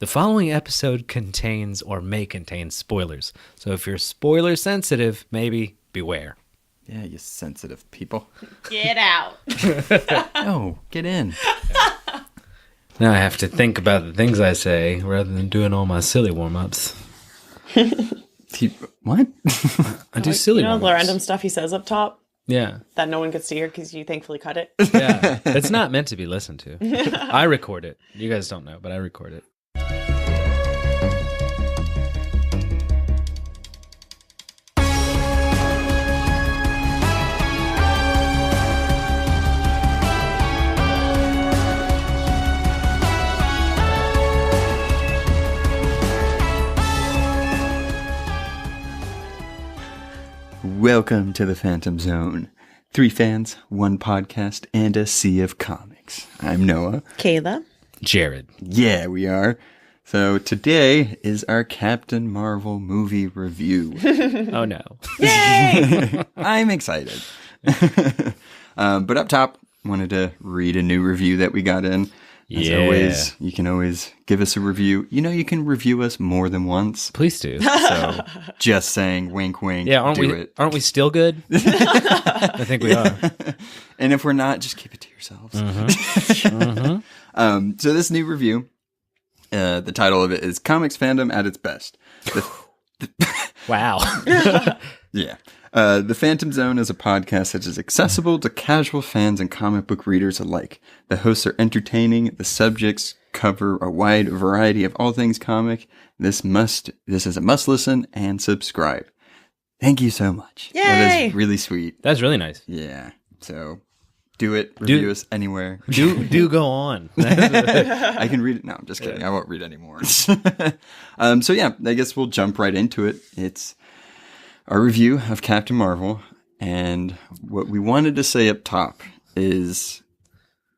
The following episode contains or may contain spoilers. So if you're spoiler sensitive, maybe beware. Yeah, you sensitive people. Get out. No, get in. Now I have to think about the things I say rather than doing all my silly warm-ups. What? I do silly warm-ups. The random stuff he says up top Yeah. that no one could see because you thankfully cut it. Yeah. It's not meant to be listened to. I record it. You guys don't know, but I record it. Welcome to the Fantom Zone. 3 fans, 1 podcast, and a sea of comics. I'm Noah. Kayla. Jared. Yeah, we are. So today is our Captain Marvel movie review. Oh, no. Yay! I'm excited. But up top, wanted to read a new review that we got in. As always, you can always give us a review. You know, you can review us more than once. Please do. So just saying, wink, wink, Yeah, it. Aren't we still good? I think we are. And if we're not, just keep it to yourselves. Mm-hmm. So this new review, the title of it is Comics Fandom at its Best. Wow. Yeah. The Fantom Zone is a podcast that is accessible to casual fans and comic book readers alike. The hosts are entertaining. The subjects cover a wide variety of all things comic. This is a must listen and subscribe. Thank you so much. Yay! That is really sweet. That's really nice. Yeah. So do it. Review us anywhere. Do go on. I can read it. No, I'm just kidding. I won't read anymore. So yeah, I guess we'll jump right into it. It's our review of Captain Marvel, and what we wanted to say up top is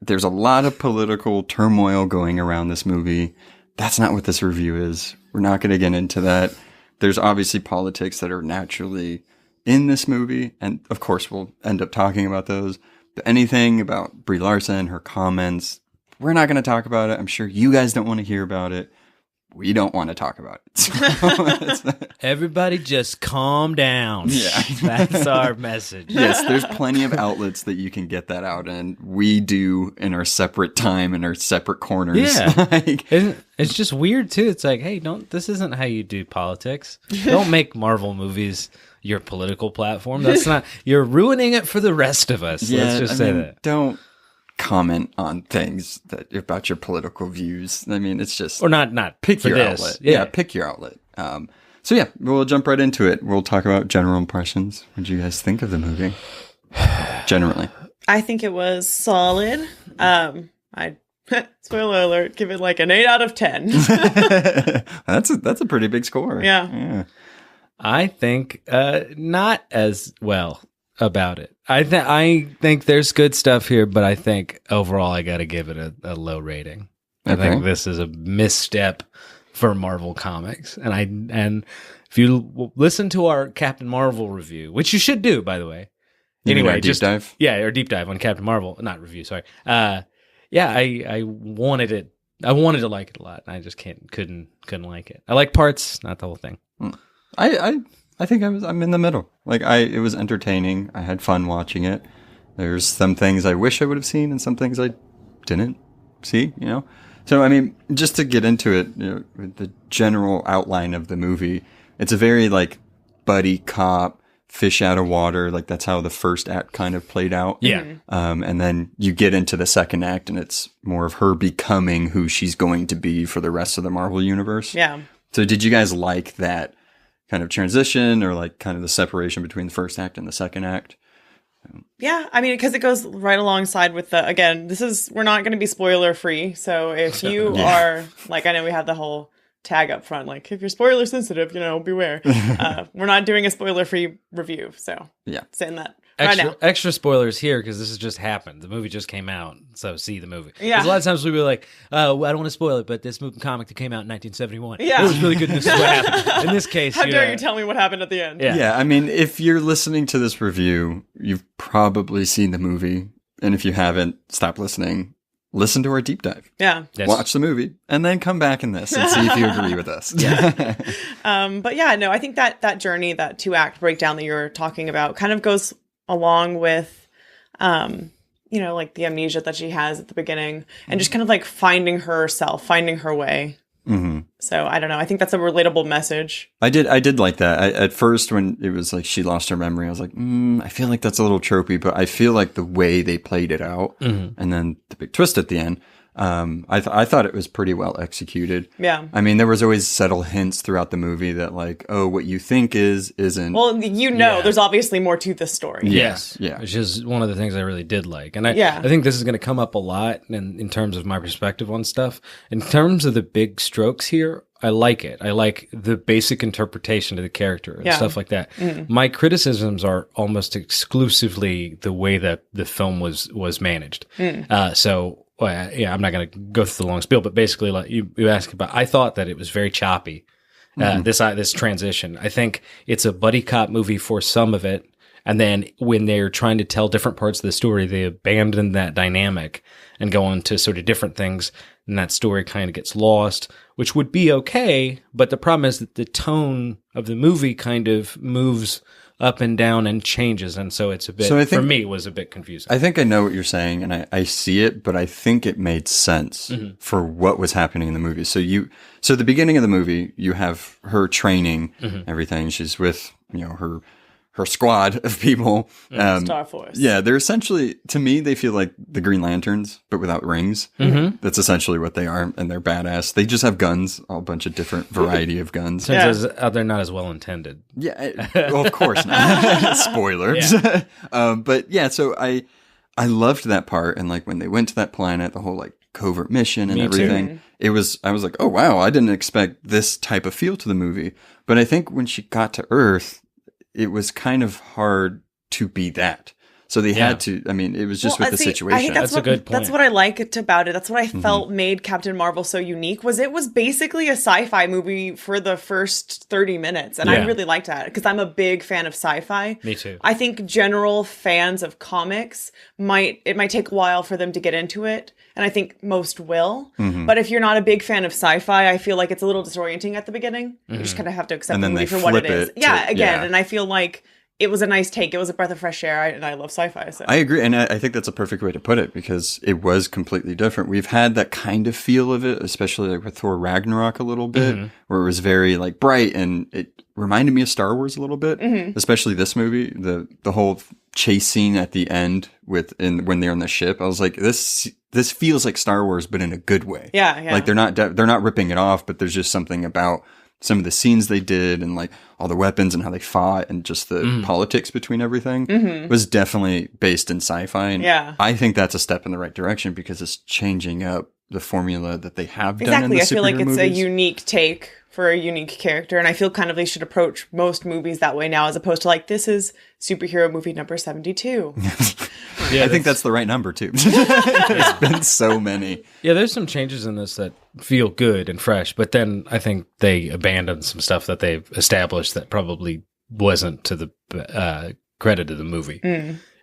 there's a lot of political turmoil going around this movie. That's not what this review is. We're not going to get into that. There's obviously politics that are naturally in this movie, and of course we'll end up talking about those. But anything about Brie Larson, her comments, we're not going to talk about it. I'm sure you guys don't want to hear about it. We don't want to talk about it. So Everybody just calm down. Yeah. That's our message. Yes, there's plenty of outlets that you can get that out in. We do in our separate time, in our separate corners. Yeah. Like, It's just weird, too. It's like, hey, this isn't how you do politics. Don't make Marvel movies your political platform. That's not, you're ruining it for the rest of us. yeah, Let's just say that. Don't comment on things that about your political views. I mean, it's just Or not pick for your this. outlet. Yeah. Yeah, pick your outlet. So yeah, we'll jump right into it. We'll talk about general impressions. What did you guys think of the movie? Generally. I think it was solid. I'd spoiler alert, give it like an 8 out of 10. That's a pretty big score. Yeah. I think not as well about it. I think there's good stuff here, but I think overall I got to give it a low rating. I think this is a misstep for Marvel Comics, and if you listen to our Captain Marvel review, which you should do, by the way. Anyway, deep dive. Yeah, or deep dive on Captain Marvel, not review. Sorry. Yeah, I wanted it. I wanted to like it a lot, and I just couldn't like it. I like parts, not the whole thing. I think I'm in the middle. Like it was entertaining. I had fun watching it. There's some things I wish I would have seen and some things I didn't see, you know? So, I mean, just to get into it, you know, the general outline of the movie, it's a very like buddy cop, fish out of water. Like that's how the first act kind of played out. Yeah. And then you get into the second act and it's more of her becoming who she's going to be for the rest of the Marvel universe. Yeah. So did you guys like that kind of transition or like kind of the separation between the first act and the second act? Yeah, I mean, because it goes right alongside with we're not going to be spoiler free. So if you are, like, I know we have the whole tag up front, like, if you're spoiler sensitive, beware. We're not doing a spoiler free review. So yeah, saying that right now. Extra spoilers here because this has just happened. The movie just came out, so see the movie. Yeah. A lot of times we'll be like, I don't want to spoil it, but this movie comic that came out in 1971, Yeah. it was really good. And this is what happened. In this case, How dare you tell me what happened at the end? Yeah. Yeah, I mean, if you're listening to this review, you've probably seen the movie. And if you haven't, stop listening. listen to our deep dive. Yeah. Yes. Watch the movie and then come back in this and see if you agree with us. But yeah, no, I think that journey, that 2-act breakdown that you're talking about kind of goes along with, like the amnesia that she has at the beginning and just kind of like finding herself, finding her way. Mm-hmm. So I don't know. I think that's a relatable message. I did like that. At first, when it was like she lost her memory, I was like, I feel like that's a little tropey, but I feel like the way they played it out, and then the big twist at the end, I thought it was pretty well executed. Yeah. I mean, there was always subtle hints throughout the movie that like, oh, what you think isn't. Well, there's obviously more to the story. Yes. Yeah. Which is one of the things I really did like. And I think this is going to come up a lot in terms of my perspective on stuff. In terms of the big strokes here, I like it. I like the basic interpretation of the character and stuff like that. Mm-hmm. My criticisms are almost exclusively the way that the film was managed. I'm not going to go through the long spiel, but basically, like you asked about, I thought that it was very choppy. This transition. I think it's a buddy cop movie for some of it, and then when they're trying to tell different parts of the story, they abandon that dynamic and go on to sort of different things, and that story kind of gets lost, which would be okay. But the problem is that the tone of the movie kind of moves up and down and changes, and so it's a bit, for me, it was a bit confusing. I think I know what you're saying, and I see it, but I think it made sense for what was happening in the movie. So the beginning of the movie, you have her training, everything. She's with, her squad of people. Star Force. Yeah, they're essentially, to me, they feel like the Green Lanterns, but without rings. Mm-hmm. That's essentially what they are, and they're badass. They just have guns, a bunch of different variety of guns. Turns out they're not as well intended. Yeah, well, of course not. Spoilers. Yeah. But yeah, so I loved that part, and like when they went to that planet, the whole like covert mission and everything. I was like, oh wow, I didn't expect this type of feel to the movie. But I think when she got to Earth, it was kind of hard to be that. So they had to, I mean, it was just with the situation. I think that's a good point. That's what I liked about it. That's what I felt made Captain Marvel so unique, was it was basically a sci-fi movie for the first 30 minutes. And I really liked that because I'm a big fan of sci-fi. Me too. I think general fans of comics might take a while for them to get into it. And I think most will. Mm-hmm. But if you're not a big fan of sci-fi, I feel like it's a little disorienting at the beginning. You just kind of have to accept the movie for what it is. And I feel like it was a nice take. It was a breath of fresh air, and I love sci-fi. So. I agree, and I think that's a perfect way to put it, because it was completely different. We've had that kind of feel of it, especially like with Thor Ragnarok a little bit, where it was very like bright, and it reminded me of Star Wars a little bit, especially this movie. The whole chase scene at the end when they're on the ship, I was like, this feels like Star Wars, but in a good way. Yeah. Like they're not ripping it off, but there's just something about some of the scenes they did and like all the weapons and how they fought and just the politics between everything was definitely based in sci-fi. And I think that's a step in the right direction, because it's changing up the formula that they have done in the superhero movies. I feel like it's a unique take for a unique character, and I feel kind of they should approach most movies that way now, as opposed to like, this is superhero movie number 72. I think that's the right number too. There's been so many. Yeah, there's some changes in this that feel good and fresh, but then I think they abandoned some stuff that they've established that probably wasn't to the credit of the movie.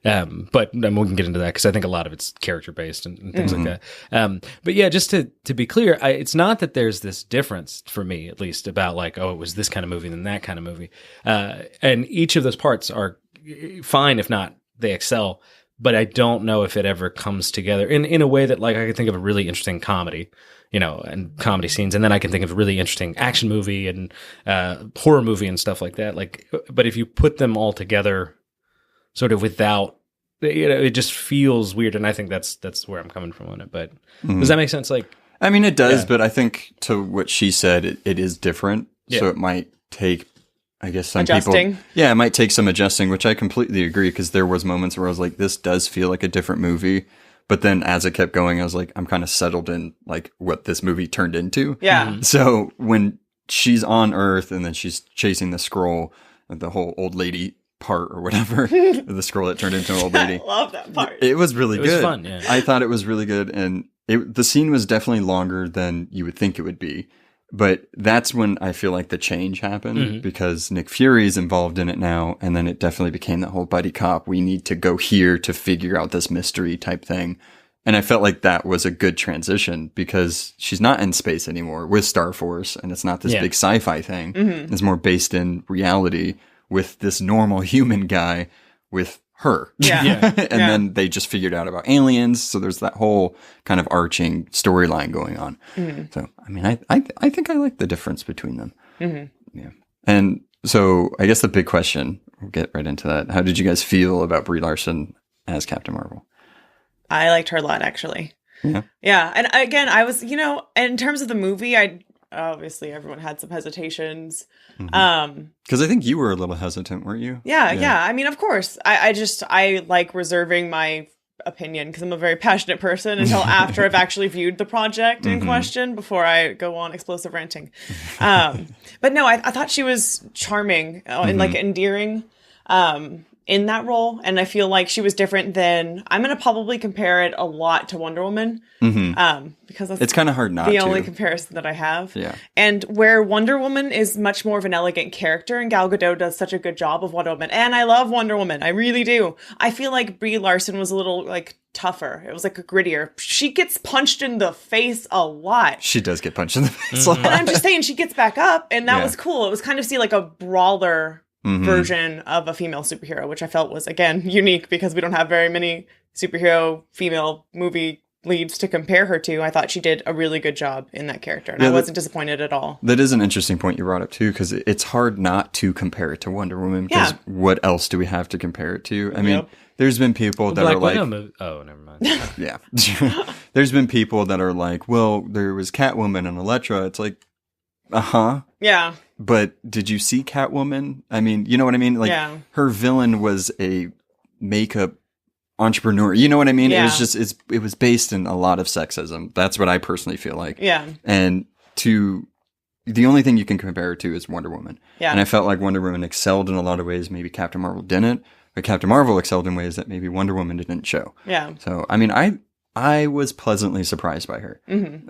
But we can get into that, because I think a lot of it's character based and things like that. But yeah, just to be clear, it's not that there's this difference for me, at least, about like, oh, it was this kind of movie than that kind of movie. And each of those parts are fine, if not they excel. But I don't know if it ever comes together in a way that, like, I can think of a really interesting comedy, and comedy scenes, and then I can think of a really interesting action movie and horror movie and stuff like that. Like, but if you put them all together, sort of without, it just feels weird, and I think that's where I'm coming from on it. But does that make sense? Like, I mean, it does, but I think to what she said, it is different, so it might take, I guess, some adjusting. People, it might take some adjusting, which I completely agree, because there was moments where I was like, this does feel like a different movie. But then as it kept going, I was like, I'm kind of settled in like what this movie turned into. Yeah. So when she's on Earth and then she's chasing the scroll, the whole old lady part or whatever, the scroll that turned into an old lady. I love that part. It was really good. It was fun, yeah. I thought it was really good. And the scene was definitely longer than you would think it would be. But that's when I feel like the change happened, because Nick Fury's involved in it now. And then it definitely became that whole buddy cop. We need to go here to figure out this mystery type thing. And I felt like that was a good transition because she's not in space anymore with Star Force, and it's not this big sci-fi thing. Mm-hmm. It's more based in reality with this normal human guy with her. Yeah. And then they just figured out about aliens. So there's that whole kind of arching storyline going on. Mm-hmm. So, I mean, I think I like the difference between them. Mm-hmm. Yeah. And so I guess the big question, we'll get right into that. How did you guys feel about Brie Larson as Captain Marvel? I liked her a lot, actually. Yeah. Yeah. And again, I was, in terms of the movie, obviously everyone had some hesitations. Because I think you were a little hesitant, weren't you? Yeah. I mean, of course. I like reserving my opinion because I'm a very passionate person until after I've actually viewed the project in question before I go on explosive ranting. But no, I thought she was charming and like endearing in that role. And I feel like she was different than, I'm going to probably compare it a lot to Wonder Woman. Because it's kind of hard not to. The only comparison that I have. Yeah. And where Wonder Woman is much more of an elegant character, and Gal Gadot does such a good job of Wonder Woman. And I love Wonder Woman. I really do. I feel like Brie Larson was a little like tougher. It was like a grittier. She gets punched in the face a lot. She does get punched in the face a lot. And I'm just saying she gets back up, and that was cool. It was kind of like a brawler version of a female superhero, which I felt was, again, unique because we don't have very many superhero female movie leads to compare her to. I thought she did a really good job in that character, and I wasn't disappointed at all. That is an interesting point you brought up too, because it's hard not to compare it to Wonder Woman, because what else do we have to compare it to? I mean, there's been people that are like, oh, never mind. Yeah. There's been people that are like, well, there was Catwoman and Elektra. It's like, yeah. But did you see Catwoman? I mean, you know what I mean? Like, her villain was a makeup entrepreneur. You know what I mean? Yeah. It was just, it was based in a lot of sexism. That's what I personally feel like. Yeah. And the only thing you can compare her to is Wonder Woman. Yeah. And I felt like Wonder Woman excelled in a lot of ways. Maybe Captain Marvel didn't, but Captain Marvel excelled in ways that maybe Wonder Woman didn't show. Yeah. So, I mean, I was pleasantly surprised by her.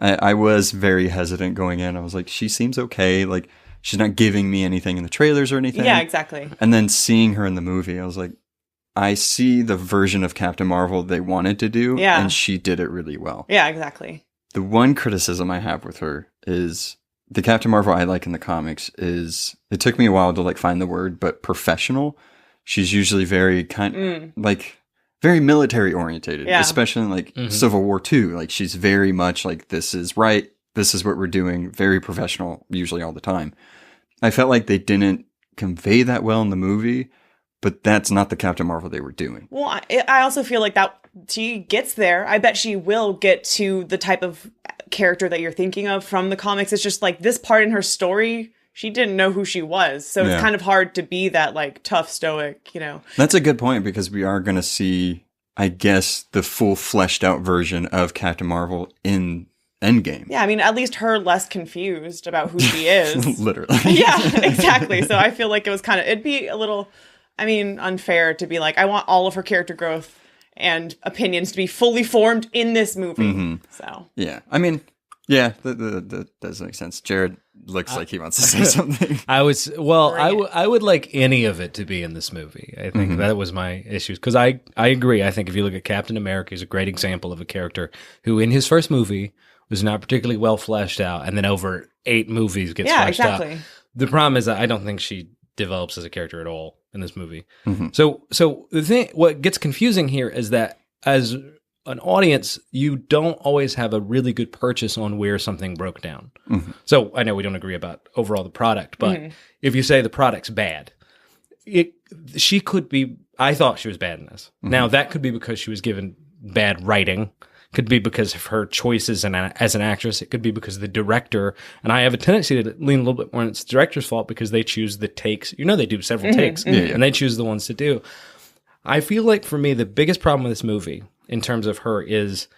I was very hesitant going in. I was like, she seems okay. Like, she's not giving me anything in the trailers or anything. Yeah, exactly. And then seeing her in the movie, I was like, I see the version of Captain Marvel they wanted to do, and she did it really well. Yeah, exactly. The one criticism I have with her is the Captain Marvel I like in the comics is, it took me a while to like find the word, but professional. She's usually very very military orientated, especially in like Civil War II. Like, she's very much like, this is right. This is what we're doing. Very professional, usually all the time. I felt like they didn't convey that well in the movie, but that's not the Captain Marvel they were doing. Well, I also feel like that she gets there. I bet she will get to the type of character that you're thinking of from the comics. It's just like this part in her story, she didn't know who she was. So it's kind of hard to be that like tough, stoic, That's a good point, because we are going to see, I guess, the full fleshed out version of Captain Marvel in Endgame. Yeah, I mean, at least her less confused about who she is. Literally. Yeah, exactly. So I feel like it was it'd be a little, unfair to be like, I want all of her character growth and opinions to be fully formed in this movie. So. Yeah. I mean, yeah, that does make sense. Jared looks like he wants to say something. I would like any of it to be in this movie. I think that was my issue. Because I agree. I think if you look at Captain America, he's a great example of a character who in his first movie was not particularly well fleshed out, and then over 8 movies gets fleshed out. The problem is that I don't think she develops as a character at all in this movie. So the thing, what gets confusing here is that as an audience, you don't always have a really good purchase on where something broke down. So I know we don't agree about overall the product, but if you say the product's bad, she could be, I thought she was bad in this. Now that could be because she was given bad writing. Could be because of her choices as an actress. It could be because of the director. And I have a tendency to lean a little bit more on it's the director's fault because they choose the takes. They do several takes, and they choose the ones to do. I feel like for me, the biggest problem with this movie in terms of her is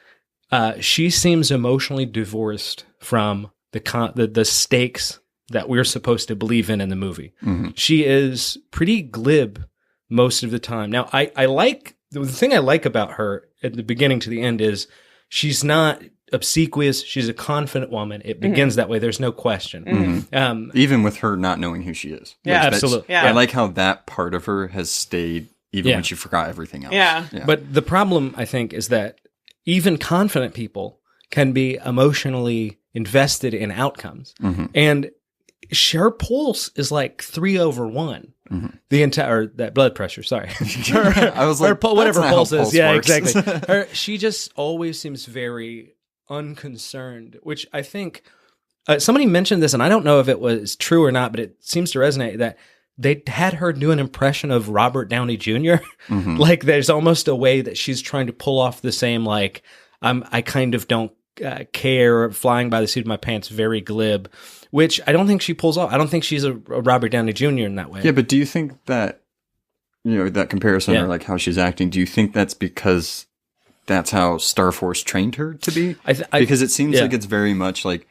she seems emotionally divorced from the stakes that we're supposed to believe in the movie. She is pretty glib most of the time. Now, I like the thing I like about her at the beginning to the end is she's not obsequious. She's a confident woman. It begins that way. There's no question. Even with her not knowing who she is. Yeah, absolutely. I like how that part of her has stayed even when she forgot everything else. Yeah. But the problem, I think, is that even confident people can be emotionally invested in outcomes. And her pulse is like 3/1. The entire that blood pressure. Sorry, I was like, whatever pulse is. Yeah, works. exactly. She just always seems very unconcerned, which I think somebody mentioned this, and I don't know if it was true or not, but it seems to resonate that they had her do an impression of Robert Downey Jr. Like there's almost a way that she's trying to pull off the same like I kind of don't care, flying by the seat of my pants, very glib, which I don't think she pulls off. I don't think she's a Robert Downey Jr. in that way. Yeah, but do you think that, that comparison or like how she's acting, do you think that's because that's how Star Force trained her to be? Because it seems like it's very much like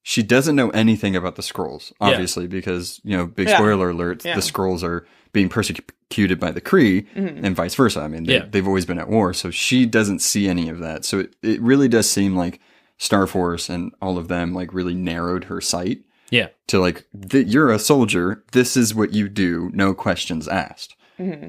she doesn't know anything about the Skrulls, obviously, because, big spoiler alert, the Skrulls are being persecuted by the Kree and vice versa. I mean, they've always been at war, so she doesn't see any of that. So it really does seem like Star Force and all of them like really narrowed her sight. Yeah. To like, you're a soldier. This is what you do. No questions asked.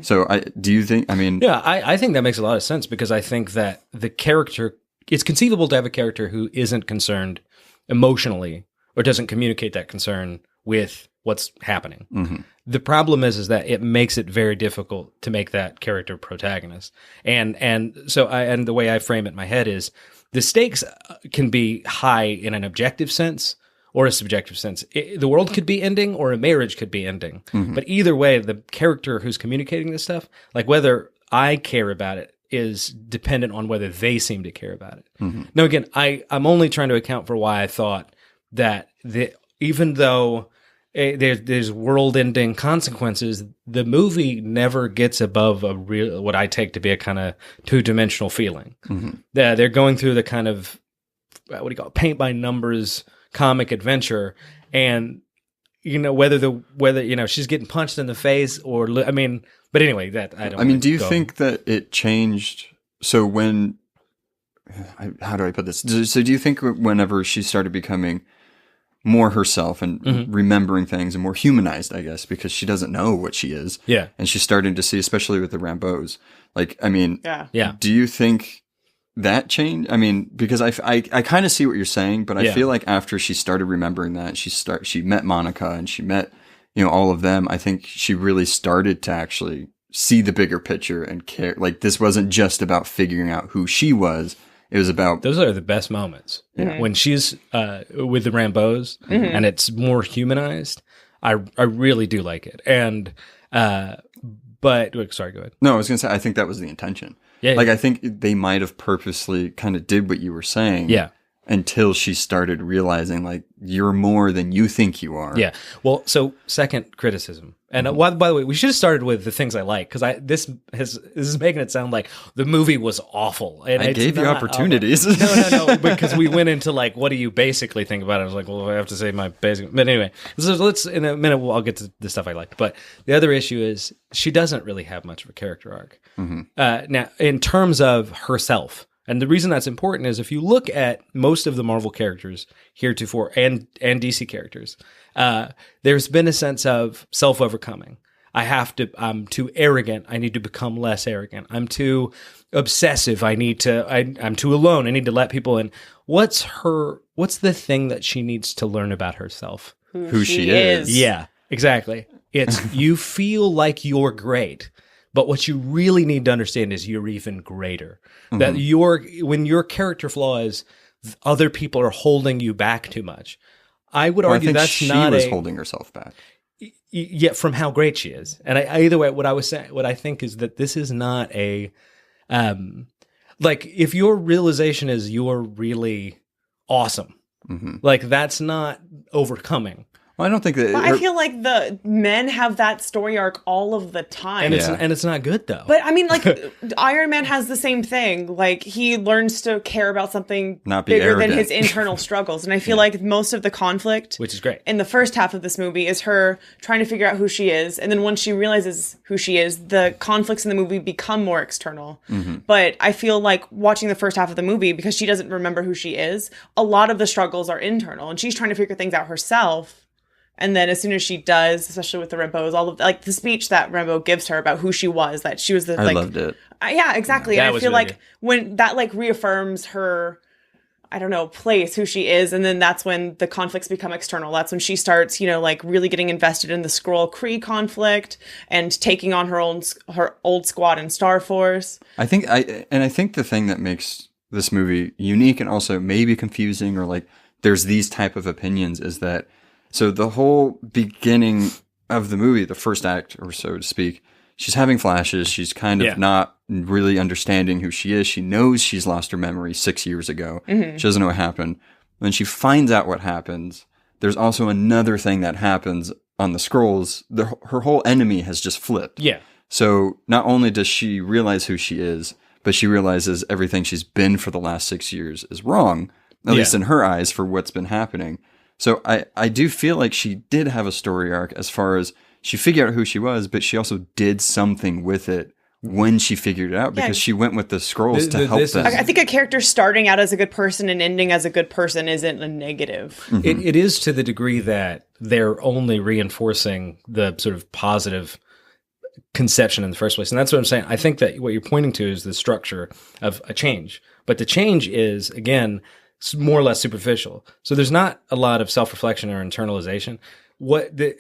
So do you think, Yeah, I think that makes a lot of sense because I think that the character, it's conceivable to have a character who isn't concerned emotionally or doesn't communicate that concern with what's happening. The problem is that it makes it very difficult to make that character protagonist. And the way I frame it in my head is the stakes can be high in an objective sense or a subjective sense. The world could be ending or a marriage could be ending. But either way, the character who's communicating this stuff, like whether I care about it is dependent on whether they seem to care about it. Now, again, I'm only trying to account for why I thought that even though there's world-ending consequences, the movie never gets above a real, what I take to be a kind of two-dimensional feeling. They're going through the kind of, what do you call it, paint by numbers comic adventure, and whether she's getting punched in the face or but anyway, that I don't. Do you think that it changed? So when, how do I put this? So do you think whenever she started becoming more herself and remembering things and more humanized, I guess, because she doesn't know what she is. Yeah. And she's starting to see, especially with the Rambeaus. Yeah. Do you think that changed? Because I kind of see what you're saying, but I feel like after she started remembering that, she met Monica and she met, all of them. I think she really started to actually see the bigger picture and care. Like, this wasn't just about figuring out who she was. It was about... Those are the best moments. Yeah. When she's with the Rambeaus and it's more humanized, I really do like it. And, sorry, go ahead. No, I was going to say, I think that was the intention. Yeah. I think they might have purposely kind of did what you were saying. Yeah. Until she started realizing, like, you're more than you think you are. Yeah. Well, so second criticism. And by the way, we should have started with the things I like, because this is making it sound like the movie was awful. And I gave you opportunities. No, because we went into like, what do you basically think about it? I was like, well, I have to say my basic. But anyway, so let's in a minute I'll get to the stuff I liked. But the other issue is she doesn't really have much of a character arc. Now, in terms of herself. And the reason that's important is if you look at most of the Marvel characters heretofore and DC characters, there's been a sense of self-overcoming. I'm too arrogant. I need to become less arrogant. I'm too obsessive. I'm too alone. I need to let people in. What's the thing that she needs to learn about herself? Who she is. Yeah, exactly. It's you feel like you're great. But what you really need to understand is you're even greater. That when your character flaw is other people are holding you back too much. I would argue that's she not was holding herself back. Yeah, from how great she is. And either way, what I think is that this is not a like if your realization is you're really awesome, like that's not overcoming. Well, I don't think that... I feel like the men have that story arc all of the time. And it's not good, though. But, I mean, like, Iron Man has the same thing. Like, he learns to care about something bigger than his internal struggles. And I feel like most of the conflict... Which is great. In the first half of this movie is her trying to figure out who she is. And then once she realizes who she is, the conflicts in the movie become more external. But I feel like watching the first half of the movie, because she doesn't remember who she is, a lot of the struggles are internal. And she's trying to figure things out herself. And then as soon as she does, especially with the Rambos, all of like the speech that Rambo gives her about who she was, that she was the I loved it. Yeah, exactly. Yeah, and I feel like when that like reaffirms her, I don't know, place, who she is, and then that's when the conflicts become external. That's when she starts, like really getting invested in the Skrull Kree conflict and taking on her old squad in Star Force. I think the thing that makes this movie unique and also maybe confusing, or like there's these type of opinions, is that so the whole beginning of the movie, the first act or so to speak, she's having flashes. She's kind of not really understanding who she is. She knows she's lost her memory 6 years ago. Mm-hmm. She doesn't know what happened. When she finds out what happens, there's also another thing that happens on the Skrulls. Her whole enemy has just flipped. Yeah. So not only does she realize who she is, but she realizes everything she's been for the last 6 years is wrong, at least in her eyes, for what's been happening. So I do feel like she did have a story arc as far as she figured out who she was, but she also did something with it when she figured it out, because she went with the Skrulls to help them. I think a character starting out as a good person and ending as a good person isn't a negative. Mm-hmm. It is to the degree that they're only reinforcing the sort of positive conception in the first place. And that's what I'm saying. I think that what you're pointing to is the structure of a change. But the change is, again, more or less superficial. So there's not a lot of self-reflection or internalization.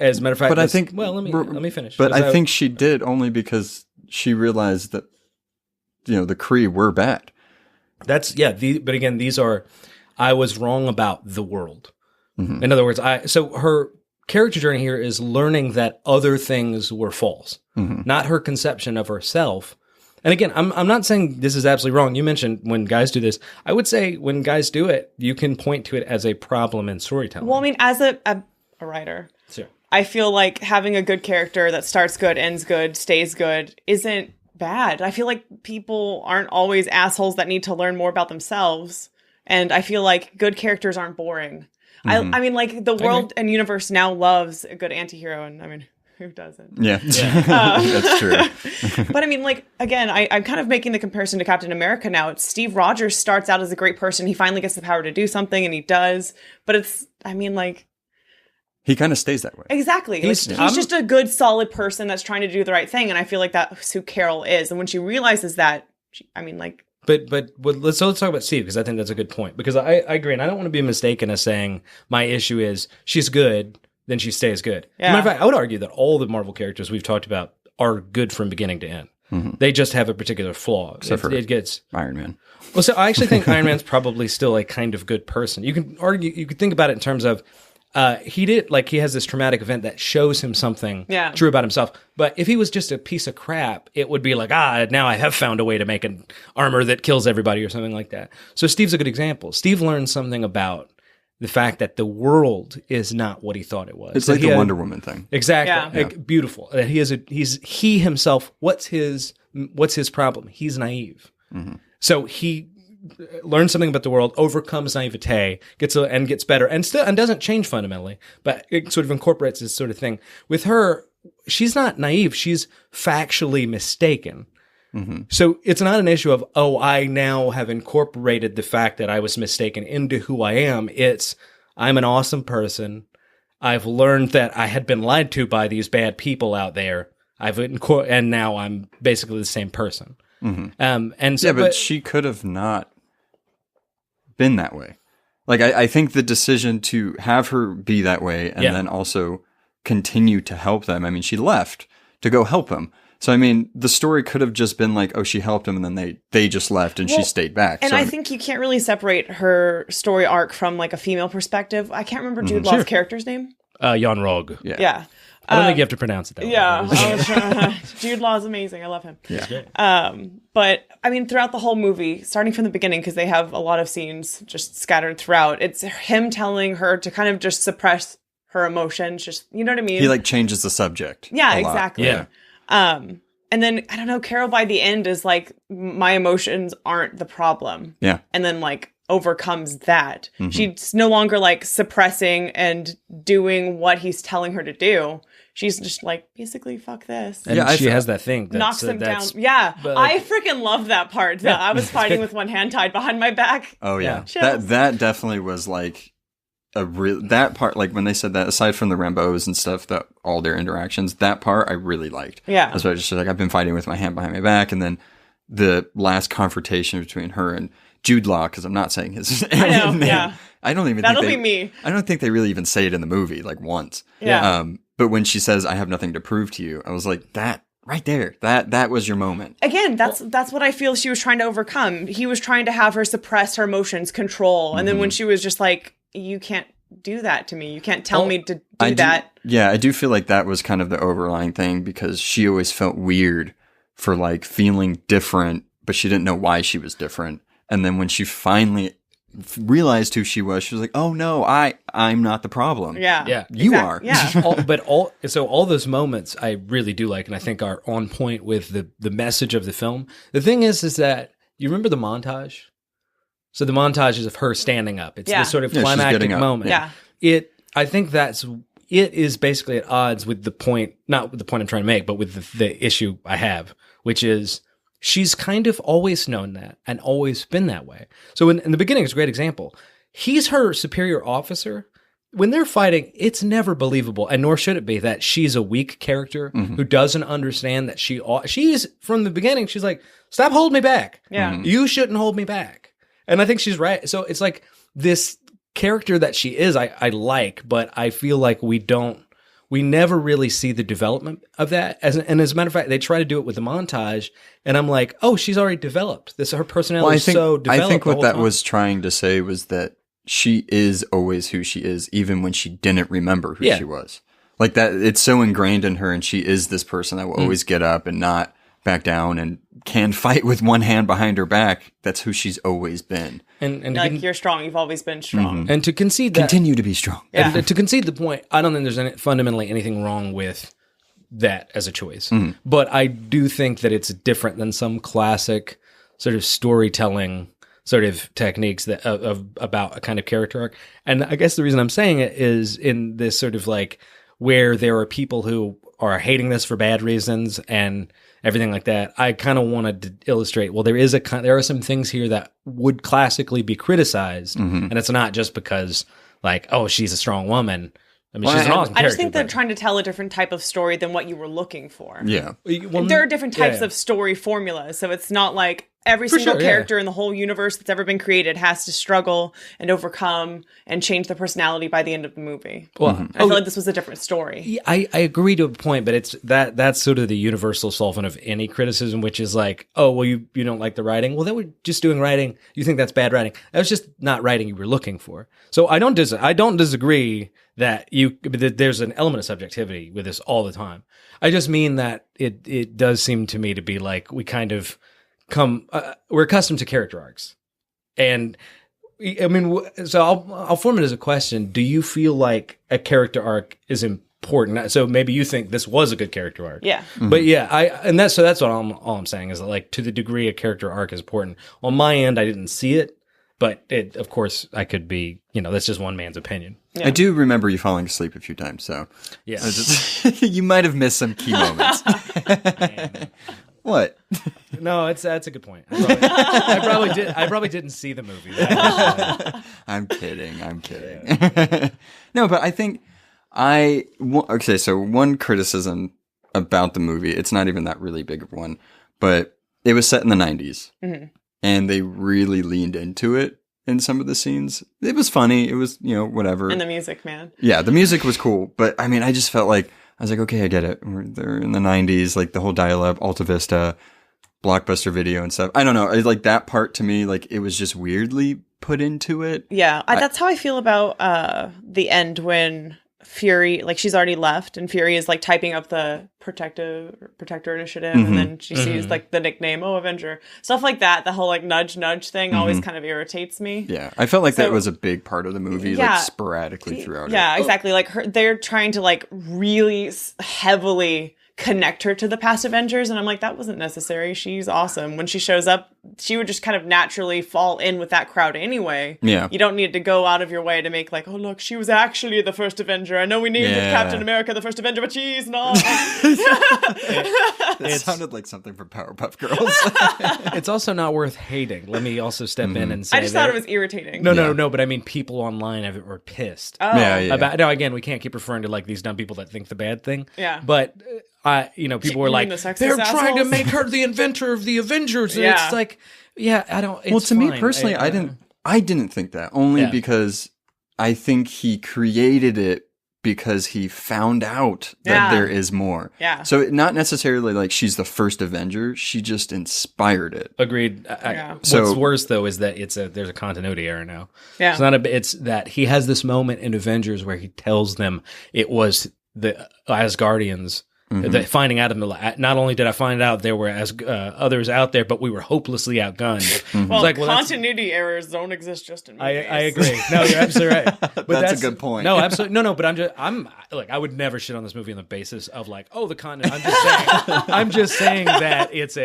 As a matter of fact, but I think, well, let me finish. But I think she did only because she realized that, the Kree were bad. But again, these are, I was wrong about the world. Mm-hmm. In other words, so her character journey here is learning that other things were false, not her conception of herself. And again, I'm not saying this is absolutely wrong. You mentioned when guys do this. I would say when guys do it, you can point to it as a problem in storytelling. Well, I mean, as a writer, sure. I feel like having a good character that starts good, ends good, stays good isn't bad. I feel like people aren't always assholes that need to learn more about themselves. And I feel like good characters aren't boring. Mm-hmm. I mean, like the world and universe now loves a good antihero. And I mean, who doesn't? Yeah. That's true. But I mean, like, again, I'm kind of making the comparison to Captain America now. It's Steve Rogers starts out as a great person. He finally gets the power to do something, and he does. But he kind of stays that way. Exactly. He's just a good, solid person that's trying to do the right thing. And I feel like that's who Carol is. And when she realizes that, But let's talk about Steve, because I think that's a good point. Because I agree, and I don't want to be mistaken as saying my issue is she's good, then she stays good. Yeah. As a matter of fact, I would argue that all the Marvel characters we've talked about are good from beginning to end. Mm-hmm. They just have a particular flaw. It gets Iron Man. Well, so I actually think Iron Man's probably still a kind of good person. You can argue, you could think about it in terms of he has this traumatic event that shows him something true about himself. But if he was just a piece of crap, it would be like, now I have found a way to make an armor that kills everybody or something like that. So Steve's a good example. Steve learned something about the fact that the world is not what he thought it was. It's like the Wonder Woman thing. Exactly. Yeah. Beautiful. That he himself, what's his problem? He's naive. Mm-hmm. So he learns something about the world, overcomes naivete, gets better, and doesn't change fundamentally, but it sort of incorporates this sort of thing. With her, she's not naive; she's factually mistaken. Mm-hmm. So it's not an issue of, I now have incorporated the fact that I was mistaken into who I am. It's, I'm an awesome person. I've learned that I had been lied to by these bad people out there. And now I'm basically the same person. Mm-hmm. But she could have not been that way. Like, I think the decision to have her be that way and then also continue to help them. I mean, she left to go help them. So, I mean, the story could have just been like, she helped him, and then they just left, and she stayed back. And I think you can't really separate her story arc from, like, a female perspective. I can't remember Jude Law's character's name. Jan Rog. Yeah. I don't think you have to pronounce it that way. Yeah. Jude Law is amazing. I love him. Yeah. But, I mean, throughout the whole movie, starting from the beginning, because they have a lot of scenes just scattered throughout, it's him telling her to kind of just suppress her emotions. Just, you know what I mean? He, changes the subject. Yeah, exactly. Yeah. And then, I don't know, Carol by the end is like, my emotions aren't the problem. Yeah. And then, overcomes that. Mm-hmm. She's no longer, suppressing and doing what he's telling her to do. She's just basically, fuck this. And she has that thing. Knocks him down. Yeah. I freaking love that part. Yeah, I was fighting with one hand tied behind my back. Oh, yeah. That definitely was that part, like when they said that, aside from the Rambos and stuff, that all their interactions, that part I really liked. Yeah. That's why I just like, I've been fighting with my hand behind my back. And then the last confrontation between her and Jude Law, because I'm not saying his name. Yeah. I don't even That'll think be me. I don't think they really even say it in the movie, like once. Yeah. But when she says, I have nothing to prove to you, I was like, that right there, that was your moment. Again, that's what I feel she was trying to overcome. He was trying to have her suppress her emotions, control. And then when she was just like, you can't do that to me. You can't tell me to do that. Yeah, I do feel like that was kind of the overlying thing, because she always felt weird for like feeling different, but she didn't know why she was different. And then when she finally realized who she was like, oh no, I'm not the problem. Yeah. You are. Yeah. all those moments I really do like, and I think are on point with the message of the film. The thing is that you remember the montage? So the montage is of her standing up. It's this sort of climactic moment. Yeah. I think it is basically at odds with the point, not with the point I'm trying to make, but with the issue I have, which is she's kind of always known that and always been that way. So in the beginning, it's a great example. He's her superior officer. When they're fighting, it's never believable, and nor should it be, that she's a weak character who doesn't understand that she's from the beginning. She's like, stop holding me back. Yeah. You shouldn't hold me back. And I think she's right. So it's like this character that she is, I like, but I feel like we never really see the development of that. And as a matter of fact, they try to do it with the montage, and I'm like, oh, she's already developed. Her personality is so developed. I think what that was trying to say was that she is always who she is, even when she didn't remember who she was. Like that, it's so ingrained in her, and she is this person that will always get up and not back down and can fight with one hand behind her back. That's who she's always been. And like, you're strong. You've always been strong. And to concede that, continue to be strong. Yeah. And to concede the point, I don't think there's fundamentally anything wrong with that as a choice. But I do think that it's different than some classic sort of storytelling sort of techniques that about a kind of character arc. And I guess the reason I'm saying it is in this sort of like where there are people who are hating this for bad reasons and everything like that. I kind of wanted to illustrate, well, there are some things here that would classically be criticized, and it's not just because like, oh, she's a strong woman. I mean, she's an awesome character. I just think they're trying to tell a different type of story than what you were looking for. Yeah. Well, there are different types of story formulas, so it's not like every single character in the whole universe that's ever been created has to struggle and overcome and change their personality by the end of the movie. Well, I feel like this was a different story. Yeah, I agree to a point, but it's that's sort of the universal solvent of any criticism, which is like, oh, well, you don't like the writing. Well, then we're just doing writing. You think that's bad writing. That was just not writing you were looking for. So I don't disagree that there's an element of subjectivity with this all the time. I just mean that it does seem to me to be like we kind of we're accustomed to character arcs, and I mean, so I'll form it as a question: do you feel like a character arc is important? So maybe you think this was a good character arc, yeah. But yeah, that's what all I'm saying is that, like, to the degree a character arc is important. On my end, I didn't see it, but of course, I could be. That's just one man's opinion. Yeah. I do remember you falling asleep a few times, so yeah, you might have missed some key moments. What? No, that's a good point. I probably didn't see the movie. I'm kidding. Yeah. No, but I think okay. So one criticism about the movie, it's not even that really big of one, but it was set in the 90s, and they really leaned into it in some of the scenes. It was funny. It was whatever. And the music, man. Yeah, the music was cool, but I mean, I just felt like. I was like, okay, I get it. They're in the 90s, like the whole dial-up, Alta Vista, Blockbuster Video and stuff. I don't know. Like that part to me, like it was just weirdly put into it. Yeah, that's how I feel about the end when Fury, like she's already left and Fury is like typing up the Protector Initiative and then she sees like the nickname, Avenger. Stuff like that. The whole like nudge thing always kind of irritates me. Yeah. I felt like that was a big part of the movie, like sporadically throughout it. Yeah, exactly. Like they're trying to like really heavily connect her to the past Avengers and I'm like, that wasn't necessary. She's awesome. When she shows up she would just kind of naturally fall in with that crowd anyway. Yeah. You don't need to go out of your way to make like, oh, look, she was actually the first Avenger. I know we named it Captain America the first Avenger, but she's not. It sounded like something from Powerpuff Girls. It's also not worth hating. Let me also step in and say I just thought it was irritating. No, but I mean, people online were pissed. Oh. Yeah. Now, again, we can't keep referring to like these dumb people that think the bad thing. Yeah. But, people were like, they're trying to make her the inventor of the Avengers. And it's like, it's me personally, I didn't think that. Only because I think he created it because he found out that there is more. Yeah. So not necessarily like she's the first Avenger. She just inspired it. Agreed. What's worse though is that there's a continuity error now. Yeah. It's that he has this moment in Avengers where he tells them it was the Asgardians. That finding out, not only did I find out there were others out there, but we were hopelessly outgunned. Well, continuity errors don't exist just in movies. I agree. No, you're absolutely right. But that's a good point. No, absolutely. No, but I'm like, I would never shit on this movie on the basis of like, oh, the continuity. I'm just saying that it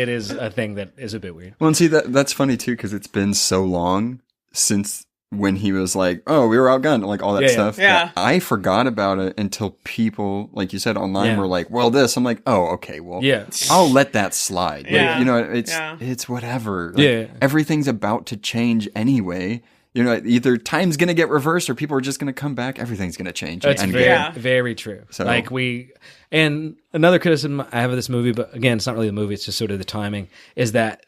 is a thing that is a bit weird. Well, and see, that's funny too, because it's been so long since when he was like, oh, we were outgunned, like all that stuff. Yeah. I forgot about it until people, like you said, online were like, well, this. I'm like, oh, okay, well, I'll let that slide. Yeah. Like, it's whatever. Like, everything's about to change anyway. Either time's going to get reversed or people are just going to come back. Everything's going to change. That's very true. So, and another criticism I have of this movie, but again, it's not really the movie, it's just sort of the timing, is that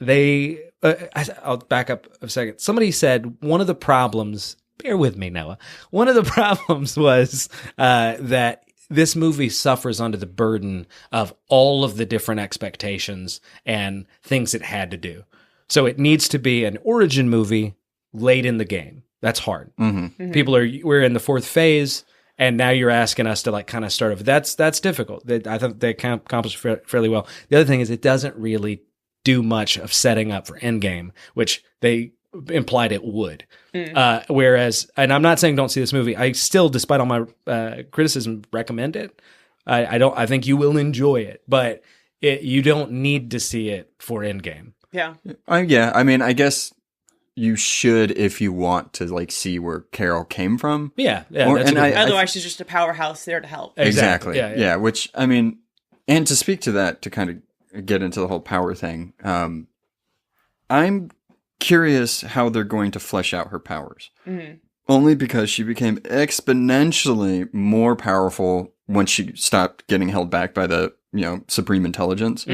I'll back up a second. Somebody said one of the problems, bear with me, Noah, one of the problems was that this movie suffers under the burden of all of the different expectations and things it had to do. So it needs to be an origin movie late in the game. That's hard. We're in the fourth phase, and now you're asking us to like kind of start over. That's difficult. I think they accomplish fairly well. The other thing is it doesn't really do much of setting up for Endgame, which they implied it would. Whereas, and I'm not saying don't see this movie. I still, despite all my criticism, recommend it. I think you will enjoy it, but you don't need to see it for Endgame. Yeah. I mean, I guess you should if you want to like see where Carol came from. Yeah. Otherwise, she's just a powerhouse there to help. Exactly. Yeah. Which, I mean, and to speak to that, to kind of get into the whole power thing, I'm curious how they're going to flesh out her powers. Only because she became exponentially more powerful once she stopped getting held back by the supreme intelligence.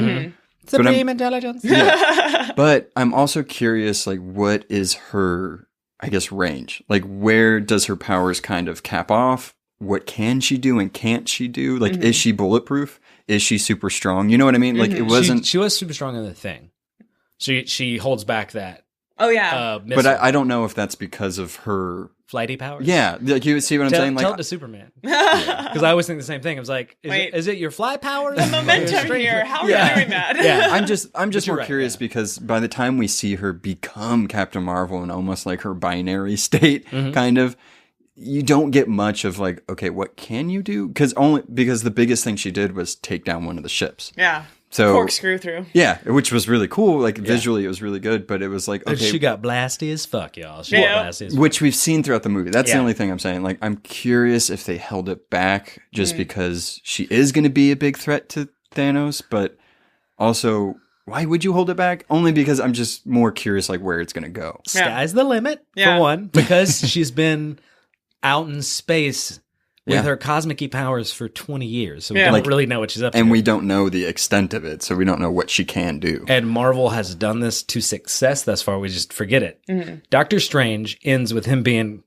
Supreme intelligence. Yeah. But I'm also curious, like, what is her, I guess, range? Like, where does her powers kind of cap off? What can she do and can't she do? Like, is she bulletproof? Is she super strong? You know what I mean? Like, it wasn't... She was super strong in the Thing. She holds back that. Oh, yeah. But I don't know if that's because of her... flighty powers? Yeah. Like, you see what I'm saying? Tell it to Superman. Because I always think the same thing. I was like, is it your fly powers? The momentum here. How are you doing that? Yeah. I'm just more curious because by the time we see her become Captain Marvel in almost like her binary state, kind of, you don't get much of like, okay, what can you do? Because the biggest thing she did was take down one of the ships. Yeah. So corkscrew through. Yeah, which was really cool. Like visually, it was really good. But it was like, okay, she got blasty as fuck, y'all. She got blasty as fuck. Which we've seen throughout the movie. That's the only thing I'm saying. Like, I'm curious if they held it back just because she is going to be a big threat to Thanos. But also, why would you hold it back? Only because I'm just more curious, like where it's going to go. Sky's the limit for one, because she's been out in space with her cosmic powers for 20 years. So we don't really know what she's up to. And we don't know the extent of it, so we don't know what she can do. And Marvel has done this to success thus far. We just forget it. Doctor Strange ends with him being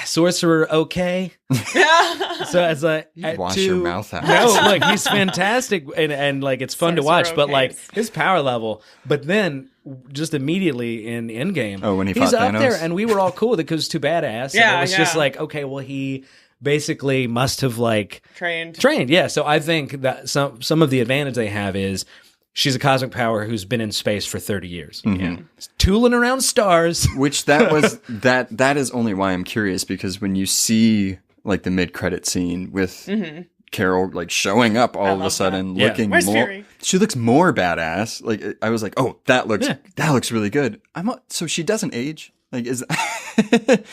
sorcerer okay. So it's like... Wash your mouth out. No, like, he's fantastic, and like, it's fun to watch, but like, his power level... But then... just immediately in Endgame, when he's up Thanos? there, and we were all cool with it because it's too badass. Yeah, and it was just like, okay, well, he basically must have like trained. Yeah, so I think that some of the advantage they have is she's a cosmic power who's been in space for 30 years, tooling around stars. Which that is only why I'm curious, because when you see like the mid-credit scene with Carol like showing up all of a sudden, looking Where's more. Fury? She looks more badass. Like I was like, oh, that looks really good. So she doesn't age. Like is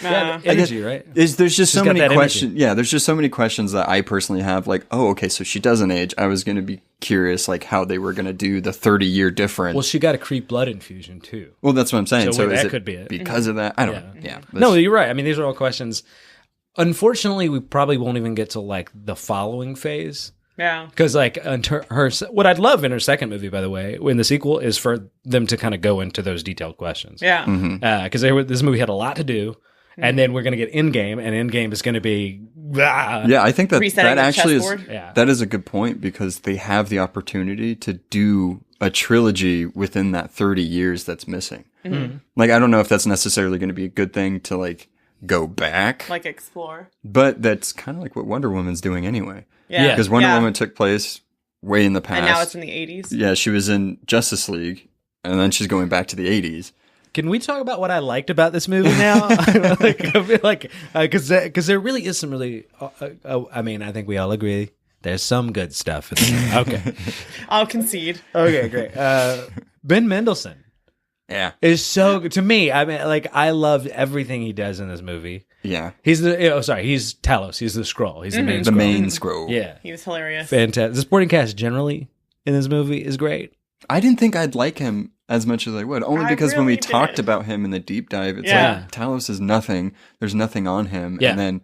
energy, right? There's just She's so many questions. energy. Yeah, there's just so many questions that I personally have. Like, oh, okay, so she doesn't age. I was going to be curious, like how they were going to do the 30-year difference. Well, she got a Kree blood infusion too. Well, that's what I'm saying. So that is could be it because of that? I don't know. Yeah. No, you're right. I mean, these are all questions. Unfortunately, we probably won't even get to like the following phase. Yeah. Because like her, what I'd love in her second movie, by the way, in the sequel, is for them to kind of go into those detailed questions. Yeah. Because this movie had a lot to do, and then we're going to get Endgame, and Endgame is going to be yeah. I think that actually is that is a good point because they have the opportunity to do a trilogy within that 30 years that's missing. Like I don't know if that's necessarily going to be a good thing to like go back, like explore, but that's kind of like what Wonder Woman's doing anyway. Yeah, because Wonder Woman took place way in the past, and now it's in the 80s. Yeah, she was in Justice League, and then she's going back to the 80s. Can we talk about what I liked about this movie now? Like, I feel like because there really is some really. I mean, I think we all agree there's some good stuff in there. Okay, I'll concede. Okay, great. Ben Mendelsohn. Yeah, is so good to me. I mean, like I love everything he does in this movie. Yeah, he's he's Talos. He's the Skrull. He's the main Skrull. Yeah, he was hilarious. Fantastic. The supporting cast generally in this movie is great. I didn't think I'd like him as much as I would, only because when we talked about him in the deep dive, it's like Talos is nothing. There's nothing on him, and then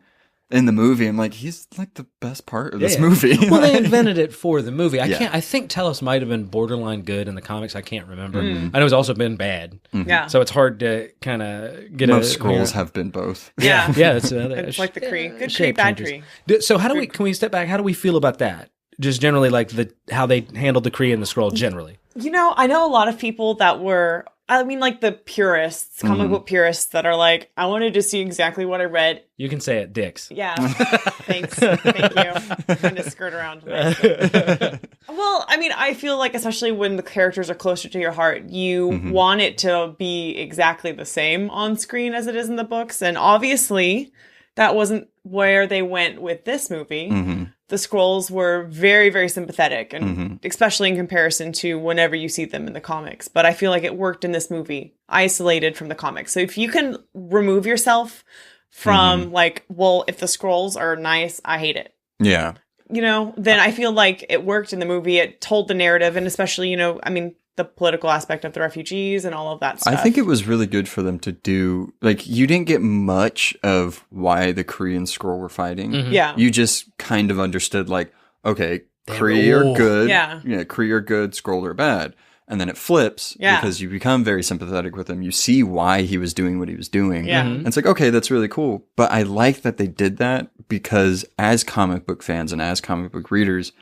in the movie, I'm like, he's like the best part of this movie. Well, they invented it for the movie. I think Talos might have been borderline good in the comics. I can't remember. I know it's also been bad. Yeah. So it's hard to kind of get most Skrulls have been both. Yeah. Yeah. That's it's like the Kree. Good Kree, bad Kree. So can we step back? How do we feel about that? Just generally, like how they handled the Kree and the Skrull generally. You know, I know a lot of people that were, I mean, like the purists, comic book purists that are like, I wanted to see exactly what I read. You can say it, dicks. Yeah. Thanks. Thank you. Trying to skirt around tonight. Well, I mean, I feel like, especially when the characters are closer to your heart, you want it to be exactly the same on screen as it is in the books. And obviously, that wasn't where they went with this movie. The Skrulls were very, very sympathetic, and especially in comparison to whenever you see them in the comics. But I feel like it worked in this movie, isolated from the comics. So if you can remove yourself from like, well, if the Skrulls are nice, I hate it. Yeah. You know, then I feel like it worked in the movie. It told the narrative, and especially, you know, I mean, the political aspect of the refugees and all of that stuff. I think it was really good for them to do, like, you didn't get much of why the Kree and Skrull were fighting. Yeah. You just kind of understood, like, okay, Kree are good. Yeah. Kree are good, Skrull are bad. And then it flips because you become very sympathetic with him. You see why he was doing what he was doing. Yeah. And it's like, okay, that's really cool. But I like that they did that because as comic book fans and as comic book readers,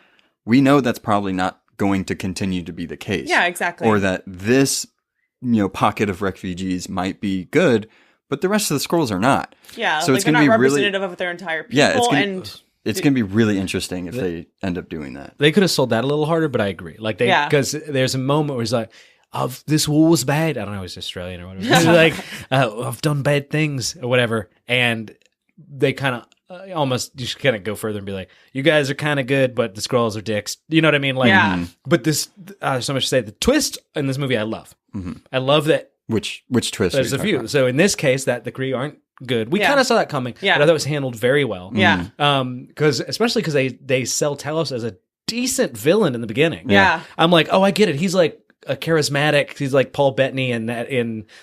we know that's probably not going to continue to be the case. Yeah, exactly. Or that this, pocket of refugees might be good, but the rest of the Skrulls are not. Yeah, so like it's going to they're be not really representative of their entire people. Yeah, it's going to be really interesting if they end up doing that. They could have sold that a little harder, but I agree. Like because there's a moment where it's like, "Oh, this war was bad." I don't know, he's Australian or whatever. It's like, I've done bad things or whatever, and they kind of. Almost just kind of go further and be like, you guys are kind of good, but the Skrulls are dicks. You know what I mean? Like, but this, so much to say, the twist in this movie, I love. I love that. Which twist? There's a few. About? So in this case, that the Kree aren't good. We kind of saw that coming. Yeah. But I thought it was handled very well. Yeah. Especially because they sell Talos as a decent villain in the beginning. Yeah. I'm like, oh, I get it. He's like a charismatic. He's like Paul Bettany in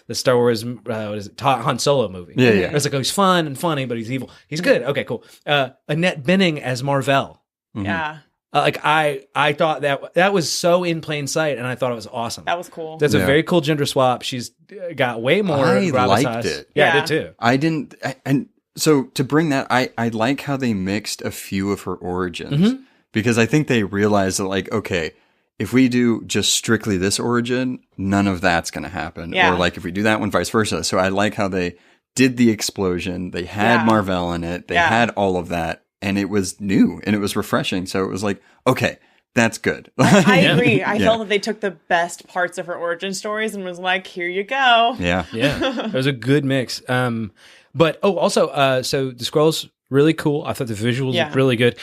the Star Wars Han Solo movie. Yeah. It's like, oh, he's fun and funny, but he's evil. He's good. Okay, cool. Annette Bening as Marvell. Yeah. I thought that was so in plain sight, and I thought it was awesome. That was cool. That's a very cool gender swap. She's got way more. I gravitas. liked it. Yeah, I did too. I didn't, and so to bring that, I like how they mixed a few of her origins because I think they realized that, like, okay, if we do just strictly this origin, none of that's going to happen. Yeah. Or like if we do that one, vice versa. So I like how they did the explosion. They had Marvell in it. They had all of that. And it was new and it was refreshing. So it was like, okay, that's good. I agree. I felt that they took the best parts of her origin stories and was like, here you go. Yeah. It was a good mix. But also, so the Skrulls really cool. I thought the visuals looked really good.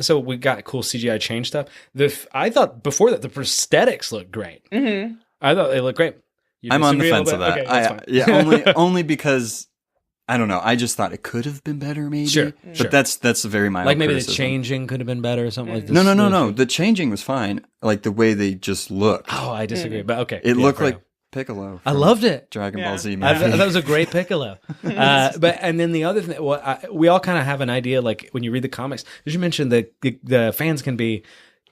So we got cool CGI change stuff. I thought before that the prosthetics looked great. Mm-hmm. I thought they looked great. I'm on the fence of that. Okay, only because I don't know. I just thought it could have been better, maybe. Sure. But that's a very mild like maybe criticism. the changing could have been better or something like this. No. The changing was fine. Like the way they just looked. Oh, I disagree. But okay. It looked like Piccolo. I loved it. Dragon Ball Z. I thought that was a great Piccolo. And then the other thing, we all kind of have an idea, like when you read the comics, as you mentioned, the fans can be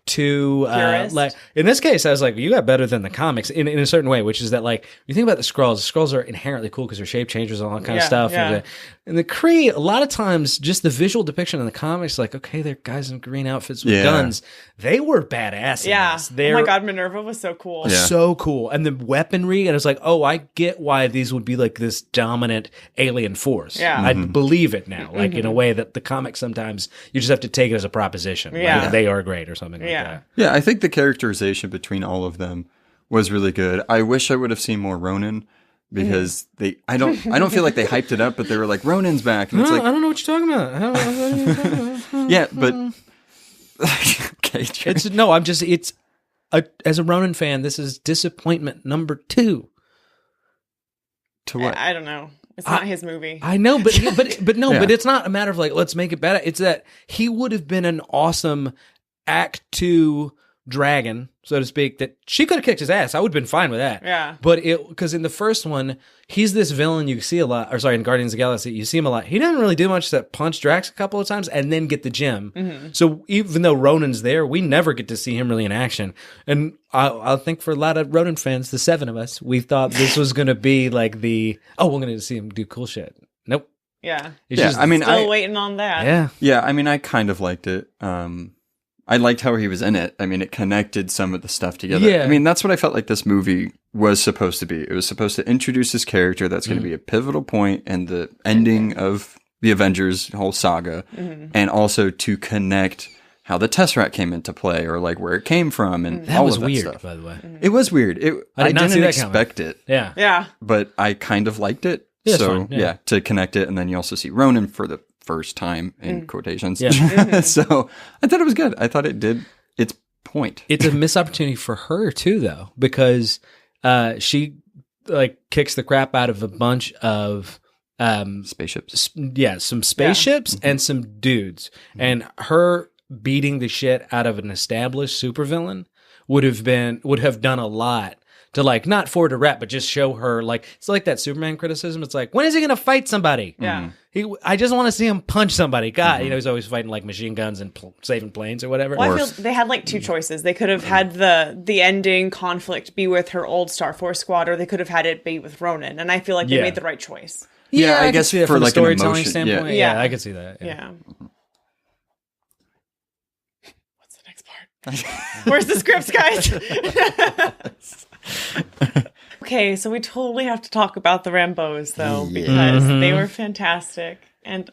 too like in this case I was like, you got better than the comics in a certain way, which is that like you think about the Skrulls are inherently cool because they're shape changers and all that kind of stuff. And the Kree, a lot of times just the visual depiction in the comics, like, okay, they're guys in green outfits with guns. They were badass in this. Oh my god, Minerva was so cool. So cool. And the weaponry, and it's like, oh, I get why these would be like this dominant alien force. I believe it now. Like in a way that the comics sometimes you just have to take it as a proposition. Like, they are great or something like that. Yeah, I think the characterization between all of them was really good. I wish I would have seen more Ronin because I don't feel like they hyped it up, but they were like, Ronin's back, and it's like, I don't know what you're talking about. Yeah, but okay, as a Ronin fan, this is disappointment number 2. To what? I don't know. It's not his movie. I know, but it's not a matter of like, let's make it better. It's that he would have been an awesome Act 2 dragon, so to speak, that she could have kicked his ass. I would have been fine with that. Yeah. But because in the first one, he's this villain you see a lot, in Guardians of the Galaxy, you see him a lot. He doesn't really do much except punch Drax a couple of times and then get the gem. So even though Ronin's there, we never get to see him really in action. And I think for a lot of Ronin fans, the 7 of us, we thought this was going to be like we're going to see him do cool shit. Nope. Yeah. Still waiting on that. Yeah, I mean, I kind of liked it. I liked how he was in it. I mean, it connected some of the stuff together. Yeah. I mean, that's what I felt like this movie was supposed to be. It was supposed to introduce this character that's going to be a pivotal point in the ending of the Avengers whole saga, and also to connect how the Tesseract came into play, or like where it came from, and that all was of that weird, stuff. by the way. It was weird. I didn't expect it. Yeah. But I kind of liked it. Yeah, so fine, to connect it, and then you also see Ronin for the first time in quotations. Yeah. So I thought it was good. I thought it did its point. It's a missed opportunity for her too, though, because she like kicks the crap out of a bunch of spaceships. Some spaceships and some dudes, and her beating the shit out of an established supervillain would have done a lot to like not for to rep, but just show her like it's like that Superman criticism. It's like, when is he gonna fight somebody? Yeah, I just want to see him punch somebody. God, he's always fighting like machine guns and saving planes or whatever. Well, I feel they had like 2 choices. They could have had the ending conflict be with her old Star Force squad, or they could have had it be with Ronin. And I feel like they made the right choice. Yeah, I guess see that for from like a storytelling an emotion, standpoint. Yeah, I could see that. Yeah. What's the next part? Where's the scripts, guys? Okay, so we totally have to talk about the Rambos, though, because they were fantastic. And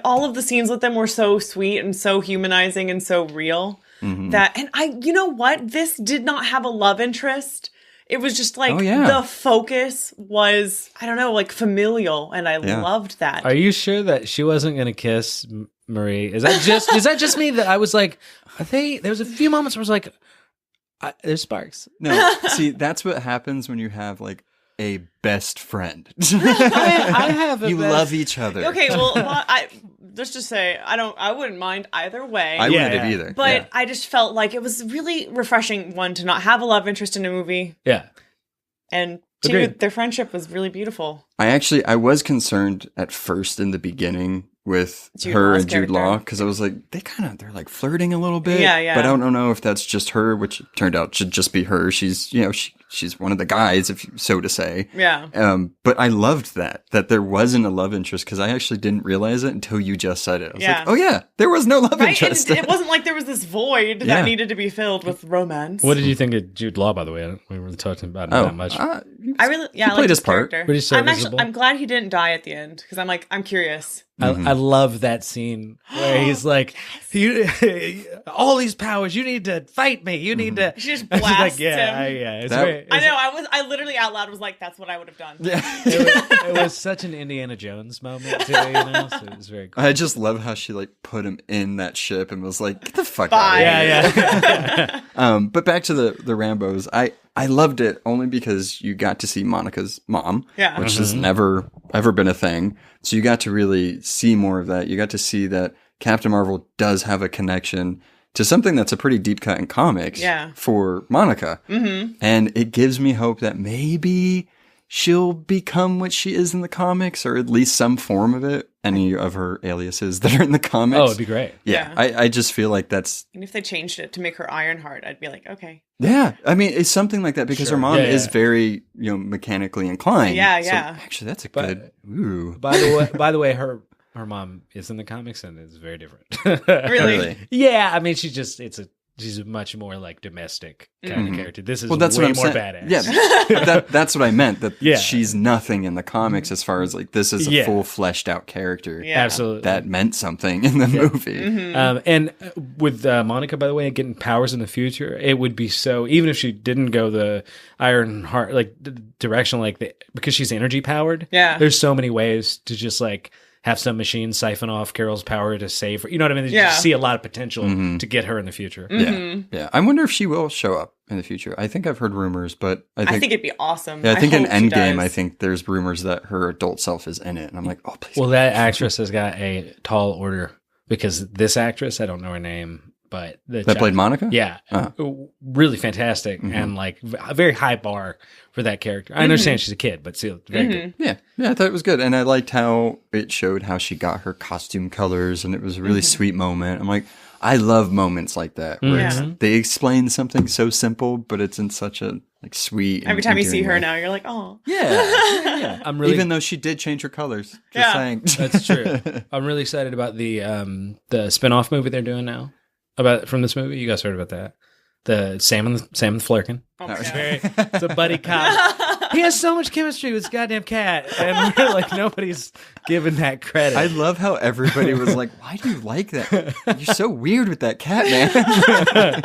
all of the scenes with them were so sweet and so humanizing and so real. You know what? This did not have a love interest. It was just like the focus was, I don't know, like familial. And I loved that. Are you sure that she wasn't going to kiss Marie? Is that just me that I was like, there was a few moments where I was like, there's sparks. No, see, that's what happens when you have like a best friend. I have you love each other. Okay, well, let's just say I wouldn't mind either way. I wouldn't have either. But I just felt like it was really refreshing, one, to not have a love interest in a movie. Yeah. And 2, their friendship was really beautiful. I was concerned at first in the beginning with her and Jude Law, because I was like, they're like flirting a little bit. Yeah. But I don't know if that's just her, which turned out should just be her. She's, she's one of the guys, if so to say. Yeah. But I loved that there wasn't a love interest, because I actually didn't realize it until you just said it. I was like, oh yeah, there was no love interest. And it wasn't like there was this void that needed to be filled with romance. What did you think of Jude Law, by the way? We were talking about him that much. He played his part. But he's so I'm glad he didn't die at the end, because I'm curious. I love that scene where he's like, all these powers, you need to fight me. You need to. She just blasts him. That way. I know. I literally out loud was like, "That's what I would have done." Yeah. It was such an Indiana Jones moment too, you know. So it was very cool. I just love how she like put him in that ship and was like, "Get the fuck Bye. out of here." Yeah. But back to the Rambos. I loved it only because you got to see Monica's mom, which has never ever been a thing. So you got to really see more of that. You got to see that Captain Marvel does have a connection to something that's a pretty deep cut in comics for Monica. Mm-hmm. And it gives me hope that maybe she'll become what she is in the comics, or at least some form of it. Any of her aliases that are in the comics. Oh, it'd be great. Yeah. I just feel like that's... And if they changed it to make her Ironheart, I'd be like, okay. Yeah. I mean, it's something like that because her mom is very, mechanically inclined. Yeah. So actually, that's a good... Ooh. By the way, her mom is in the comics and it's very different. Really? Yeah. I mean, she's a much more like domestic kind of character. This is that's way what I'm more saying. badass. Yeah, that's what I meant. That she's nothing in the comics as far as like this is a full fleshed out character. Yeah. Absolutely, that meant something in the movie. Mm-hmm. And with Monica, by the way, getting powers in the future, it would be so. Even if she didn't go the Ironheart like direction, because she's energy powered. Yeah, there's so many ways to just like have some machine siphon off Carol's power to save her. You know what I mean? You see a lot of potential to get her in the future. Mm-hmm. Yeah. I wonder if she will show up in the future. I think I've heard rumors, but I think it'd be awesome. Yeah, I think in Endgame, I think there's rumors that her adult self is in it. And I'm like, oh, please. Well, that actress has got a tall order because this actress, I don't know her name, but that played Monica? Yeah. Really fantastic and like a very high bar for that character. I understand she's a kid, but still very good. Yeah, I thought it was good. And I liked how it showed how she got her costume colors, and it was a really sweet moment. I'm like, I love moments like that where they explain something so simple, but it's in such a like sweet. Every time you see her now, you're like, oh, yeah. I'm really, even though she did change her colors. Just saying, that's true. I'm really excited about the spin-off movie they're doing now from this movie. You guys heard about that? The Sam and Flerken. Oh, it's a buddy cop. He has so much chemistry with this goddamn cat, and we're like nobody's giving that credit. I love how everybody was like, "Why do you like that? You're so weird with that cat, man."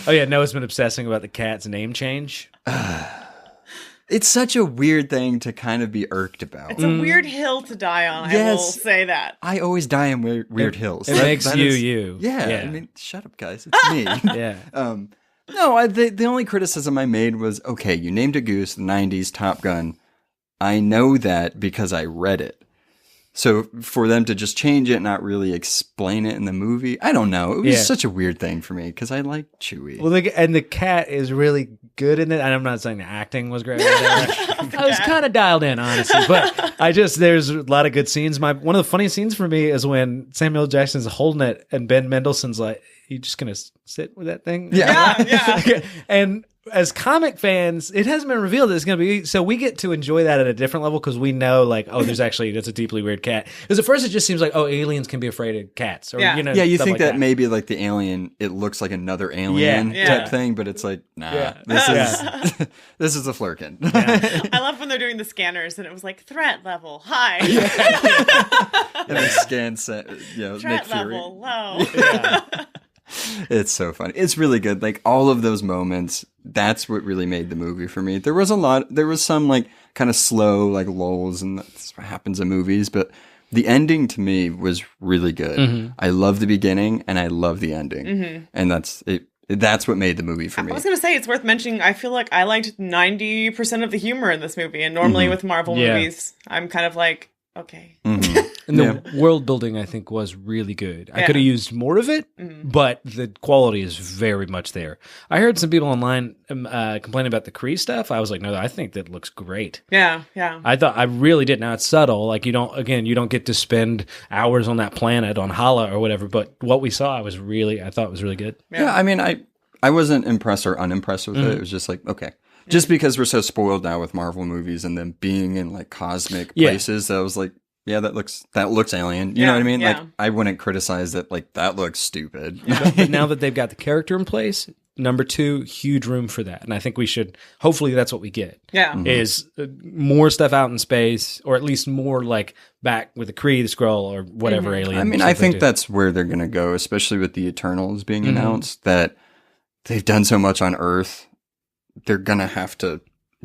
Oh yeah, Noah's been obsessing about the cat's name change. It's such a weird thing to kind of be irked about. It's a weird hill to die on. I will say that. I always die on weird hills. It makes you. Yeah. I mean, shut up, guys. It's me. Yeah. No, the only criticism I made was, okay, you named a goose the 90s Top Gun. I know that because I read it. So for them to just change it and not really explain it in the movie, I don't know. It was such a weird thing for me because I like Chewie. Well, and the cat is really good in it. And I'm not saying the acting was great. I was kind of dialed in, honestly. But there's a lot of good scenes. One of the funniest scenes for me is when Samuel Jackson's holding it and Ben Mendelsohn's like, you just going to sit with that thing? Yeah. And as comic fans, it hasn't been revealed that it's going to be, so we get to enjoy that at a different level because we know, like, oh, that's a deeply weird cat. Because at first it just seems like, oh, aliens can be afraid of cats. Or, you think like that maybe like the alien, it looks like another alien type thing, but it's like, nah, this is a Flerken. I love when they're doing the scanners and it was like, threat level, high. And they scan, threat Nick Fury. level, low. It's so funny. It's really good. Like all of those moments, that's what really made the movie for me. There was some like kind of slow like lulls, and that's what happens in movies, but the ending to me was really good. Mm-hmm. I love the beginning and I love the ending. And that's it. That's what made the movie for me. I was going to say, it's worth mentioning, I feel like I liked 90% of the humor in this movie. And normally with Marvel movies, I'm kind of like, okay. And the world building, I think, was really good. I could have used more of it, but the quality is very much there. I heard some people online complaining about the Kree stuff. I was like, no, I think that looks great. Yeah. I really did. Now it's subtle. Like you don't get to spend hours on that planet on Hala or whatever. But what we saw, I thought was really good. Yeah, I mean, I wasn't impressed or unimpressed with it. It was just like, okay. Just because we're so spoiled now with Marvel movies and them being in like cosmic places, I was like, yeah, that looks alien. You know what I mean? Yeah. Like, I wouldn't criticize that. Like, that looks stupid. But now that they've got the character in place, number 2, huge room for that. And I think we should, hopefully that's what we get. Yeah. Is more stuff out in space, or at least more like back with the Kree, the Skrull, or whatever alien. I mean, I think that's where they're going to go, especially with the Eternals being announced, that they've done so much on Earth. they're gonna have to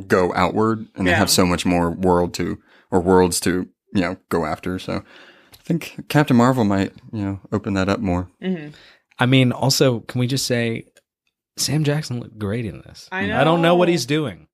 go outward, and they have so much more worlds to go after. So I think Captain Marvel might open that up more. Mm-hmm. I mean, also, can we just say Sam Jackson looked great in this? I know. I don't know what he's doing.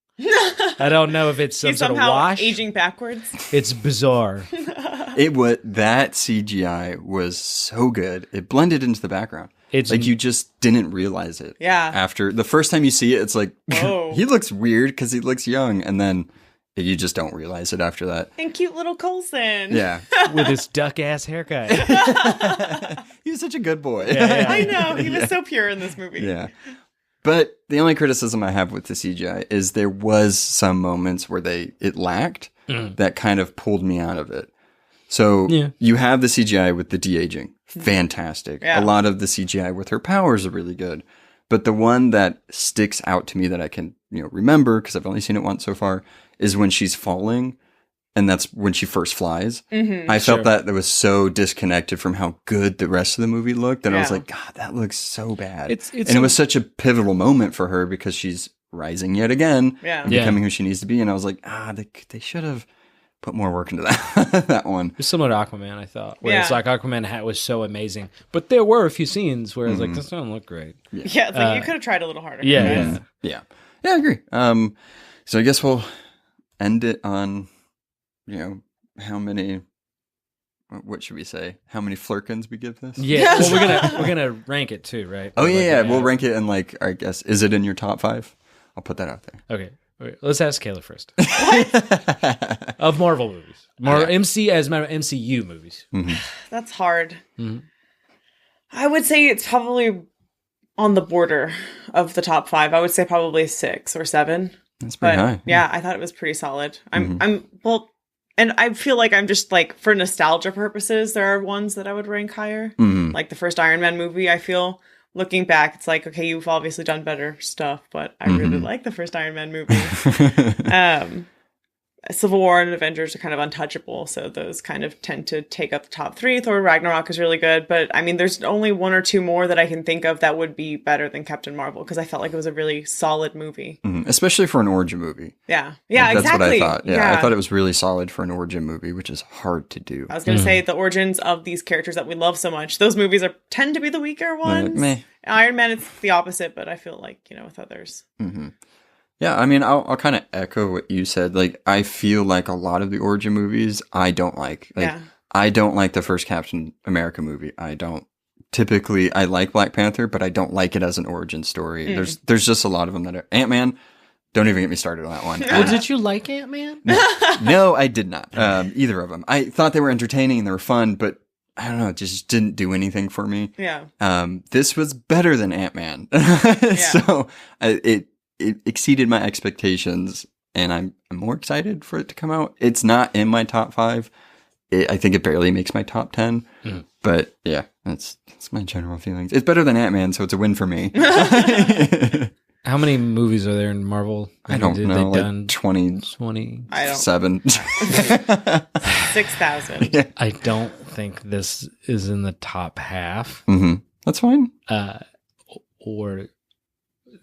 I don't know if it's some sort of wash. Aging backwards. It's bizarre. That CGI was so good. It blended into the background. It's like you just didn't realize it. Yeah. After the first time you see it, it's like, he looks weird because he looks young. And then you just don't realize it after that. And cute little Coulson. Yeah. With his duck-ass haircut. He was such a good boy. Yeah. I know. He was so pure in this movie. Yeah. But the only criticism I have with the CGI is there was some moments where it lacked that kind of pulled me out of it. So you have the CGI with the de-aging. Fantastic. Yeah. A lot of the CGI with her powers are really good. But the one that sticks out to me that I can remember, because I've only seen it once so far, is when she's falling. And that's when she first flies. Mm-hmm. I felt that was so disconnected from how good the rest of the movie looked that I was like, God, that looks so bad. And it was such a pivotal moment for her because she's rising yet again and becoming who she needs to be. And I was like, they should have put more work into that one. It's similar to Aquaman, I thought. Where it's like Aquaman was so amazing. But there were a few scenes where I was like, this doesn't look great. Yeah, it's like you could have tried a little harder. Yeah, I agree. So I guess we'll end it on... how many? What should we say? How many flirkins we give this? Yeah, well, we're gonna rank it too, right? Oh yeah, we'll rank it in I guess, is it in your top 5? I'll put that out there. Okay, let's ask Kayla first. Of Marvel movies, MCU movies. Mm-hmm. That's hard. Mm-hmm. I would say it's probably on the border of the top 5. I would say probably 6 or 7. That's pretty high. Yeah, I thought it was pretty solid. And I feel like I'm just for nostalgia purposes, there are ones that I would rank higher. Mm-hmm. Like the first Iron Man movie, I feel looking back, it's like, okay, you've obviously done better stuff, but I really like the first Iron Man movie. Civil War and Avengers are kind of untouchable, so those kind of tend to take up the top 3. Thor Ragnarok is really good, but I mean, there's only 1 or 2 more that I can think of that would be better than Captain Marvel, because I felt like it was a really solid movie. Mm-hmm. Especially for an origin movie. Yeah, that's exactly. What I thought. Yeah, I thought it was really solid for an origin movie, which is hard to do. I was going to say, the origins of these characters that we love so much, those movies tend to be the weaker ones. Meh. Iron Man, it's the opposite, but I feel like, with others. Mm-hmm. Yeah, I mean, I'll kind of echo what you said. Like, I feel like a lot of the origin movies I don't like. I don't like the first Captain America movie. I like Black Panther, but I don't like it as an origin story. There's just a lot of them that are... Ant-Man, don't even get me started on that one. Well, did you like Ant-Man? No, I did not. Either of them. I thought they were entertaining and they were fun, but I don't know, it just didn't do anything for me. Yeah. This was better than Ant-Man. So it exceeded my expectations, and I'm more excited for it to come out. It's not in my top 5. I think it barely makes my top 10. But yeah, that's my general feelings. It's better than Ant-Man, so it's a win for me. How many movies are there in Marvel? I don't know, like 20. 7. 6,000. Yeah. I don't think this is in the top half. Mm-hmm. That's fine. Or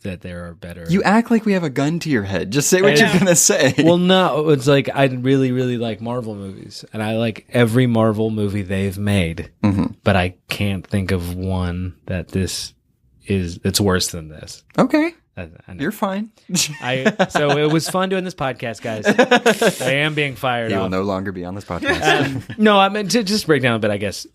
that there are better. You act like we have a gun to your head. Just say what you're going to say. Well, no, it's like I really, really like Marvel movies. And I like every Marvel movie they've made. Mm-hmm. But I can't think of one that's worse than this. Okay. You're fine. So it was fun doing this podcast, guys. I am being fired. He will no longer be on this podcast. No, I mean, to just break down a bit, I guess.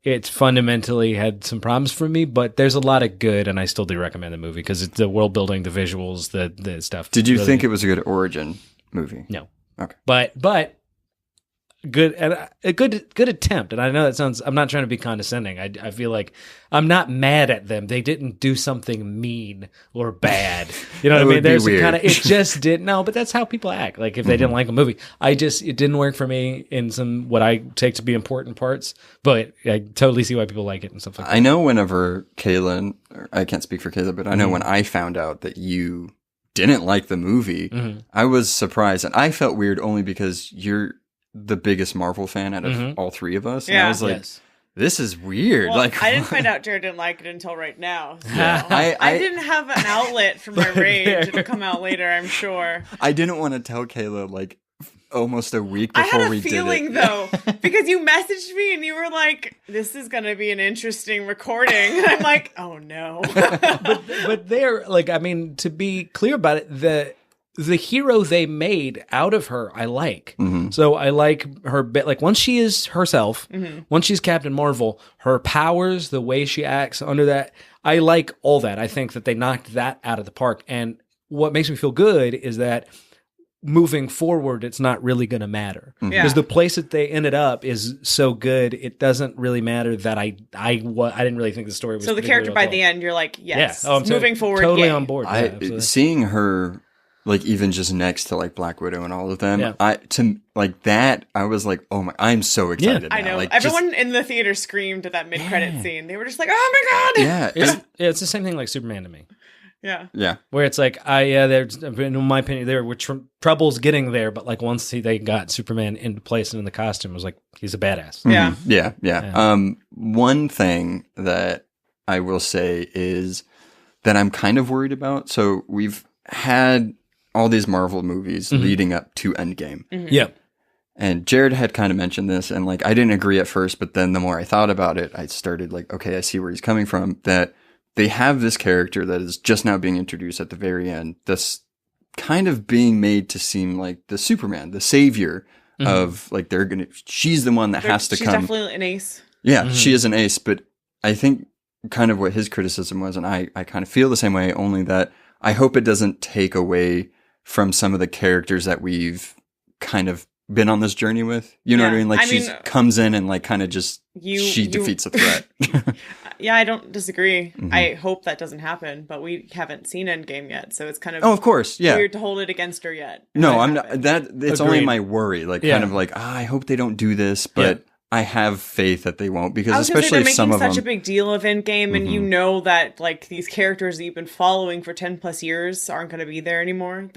It's fundamentally had some problems for me, but there's a lot of good, and I still do recommend the movie because it's the world building, the visuals, the stuff. Did you really think it was a good origin movie? No. Okay. But good, a good attempt. And I know that sounds, I'm not trying to be condescending. I feel like I'm not mad at them. They didn't do something mean or bad. You know what I mean? There's a kind of, it just didn't. No, but that's how people act. Like if they didn't like a movie, it didn't work for me in some, what I take to be important parts, but I totally see why people like it and stuff like that. I know whenever Kayla, I can't speak for Kayla, but I know when I found out that you didn't like the movie, I was surprised. And I felt weird only because you're the biggest Marvel fan out of all 3 of us. And I was like, this is weird. Well, like I didn't find out Jared didn't like it until right now. So I didn't have an outlet for my rage. It'll come out later, I'm sure. I didn't want to tell Kayla like almost a week before we did it. I had a feeling though, because you messaged me and you were like, "This is going to be an interesting recording," and I'm like, "Oh no." but they're like, I mean, to be clear about it, the hero they made out of her, I like. Mm-hmm. So I like her bit. Like once she is herself, once she's Captain Marvel, her powers, the way she acts under that, I like all that. I think that they knocked that out of the park. And what makes me feel good is that moving forward, it's not really going to matter because the place that they ended up is so good. It doesn't really matter that I didn't really think the story was. So the character by the end, you're like, yes, yeah. moving forward, totally on board. Seeing her. Like even just next to like Black Widow and all of them, Yeah. I was like, oh my, I'm so excited. I know. Like, everyone in the theater screamed at that mid-credit scene. They were just like, oh my god. Yeah, it's the same thing like Superman to me. Yeah. Where it's like, there's, in my opinion, there were troubles getting there, but like once they got Superman into place and in the costume, it was like, he's a badass. Yeah. One thing that I will say is that I'm kind of worried about. So we've had all these Marvel movies leading up to Endgame. Yeah. And Jared had kind of mentioned this, and like I didn't agree at first, but then the more I thought about it, I started like, okay, I see where he's coming from. That they have this character that is just now being introduced at the very end, that's kind of being made to seem like the Superman, the savior of like she's the one that has to come. She's definitely an ace. Yeah, she is an ace, but I think kind of what his criticism was, and I kind of feel the same way, only that I hope it doesn't take away from some of the characters that we've kind of been on this journey with. You know what I mean? Like she comes in and like kind of just she defeats a threat. Yeah, I don't disagree. I hope that doesn't happen, but we haven't seen Endgame yet, so it's kind of of course, weird to hold it against her yet. No, I'm not. It's only my worry. Like kind of like I hope they don't do this, but I have faith that they won't, because especially if some of them... they're making such a big deal of Endgame, and you know that like these characters that you've been following for 10 plus years aren't going to be there anymore.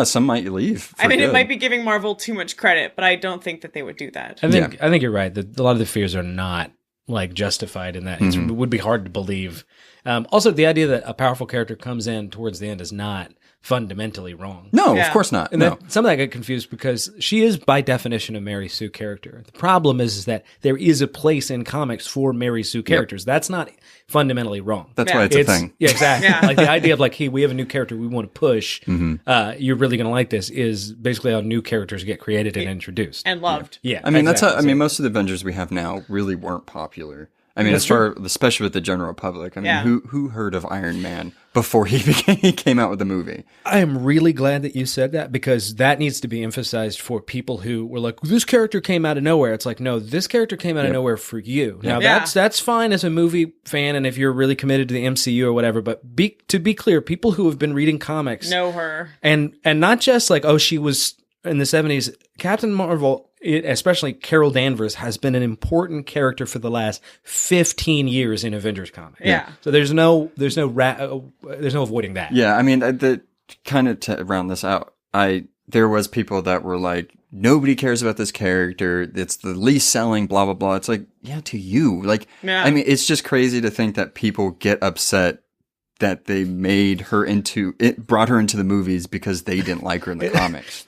Some might leave. It might be giving Marvel too much credit, but I don't think that they would do that. I think you're right. A lot of the fears are not like justified in that. It would be hard to believe. Also, the idea that a powerful character comes in towards the end is not fundamentally wrong. No, of course not. And some of that got confused because she is by definition a Mary Sue character. The problem is that there is a place in comics for Mary Sue characters. That's not fundamentally wrong. That's why it's a thing. Yeah, exactly. Like the idea of like, hey, we have a new character we want to push. You're really going to like this is basically how new characters get created and introduced. And loved. Yeah. I mean, most of the Avengers we have now really weren't popular. I mean, especially with the general public. I mean, who heard of Iron Man before he came out with the movie? I am really glad that you said that, because that needs to be emphasized for people who were like, this character came out of nowhere. It's like, no, this character came out of nowhere for you. Now, that's fine as a movie fan, and if you're really committed to the MCU or whatever, but to be clear, people who have been reading comics know her. And not just like, oh, she was in the 70s. Captain Marvel, especially Carol Danvers, has been an important character for the last 15 years in Avengers comics. Yeah. So there's no avoiding that. Yeah, I mean, kind of to round this out, there was people that were like, nobody cares about this character. It's the least selling, blah, blah, blah. It's like, yeah, to you. Like, I mean, it's just crazy to think that people get upset that they brought her into the movies because they didn't like her in the comics.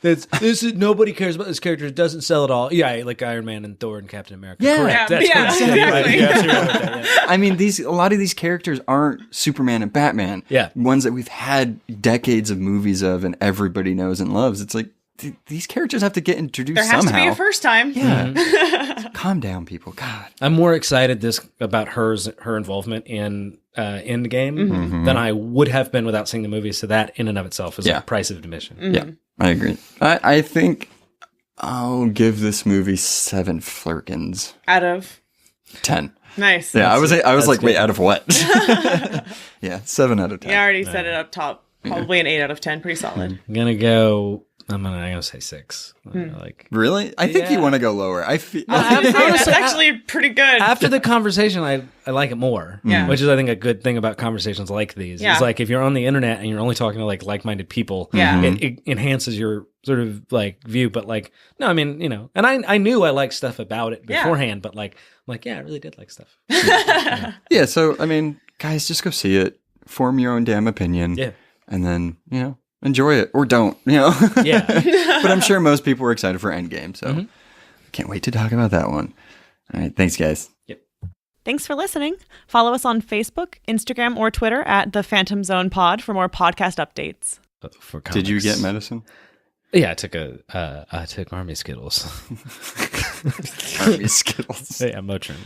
Nobody cares about this character. It doesn't sell at all. Yeah, like Iron Man and Thor and Captain America. Yeah, correct. Exactly. I mean, a lot of these characters aren't Superman and Batman. Yeah, ones that we've had decades of movies of, and everybody knows and loves. It's like these characters have to get introduced somehow. There has to be a first time. Yeah, calm down, people. God, I'm more excited about her involvement in Endgame than I would have been without seeing the movie. So that in and of itself is a price of admission. Yeah, I agree. I think I'll give this movie 7 flirkins out of 10. Nice. Yeah, I was like, wait, out of what? Yeah, 7 out of 10. Yeah, I already set it up top. Probably an 8 out of 10. Pretty solid. I'm gonna go I'm gonna say 6. Like, really? I think you want to go lower. I feel that's actually pretty good. After the conversation, I like it more. Yeah. Which is, I think, a good thing about conversations like these. Yeah. It's like if you're on the internet and you're only talking to like-minded people, Yeah. it enhances your sort of like view. But like, no, I mean, you know, and I knew I liked stuff about it beforehand, but like, I'm like, yeah, I really did like stuff. Yeah. So, I mean, guys, just go see it. Form your own damn opinion. Yeah. And then, you know, enjoy it or don't, you know? Yeah. But I'm sure most people were excited for Endgame, so can't wait to talk about that one. All right, thanks, guys. Yep. Thanks for listening. Follow us on Facebook, Instagram, or Twitter at the Fantom Zone Pod for more podcast updates. For comics. Did you get medicine? Yeah, I took Army Skittles. Army Skittles. Yeah, Motrin.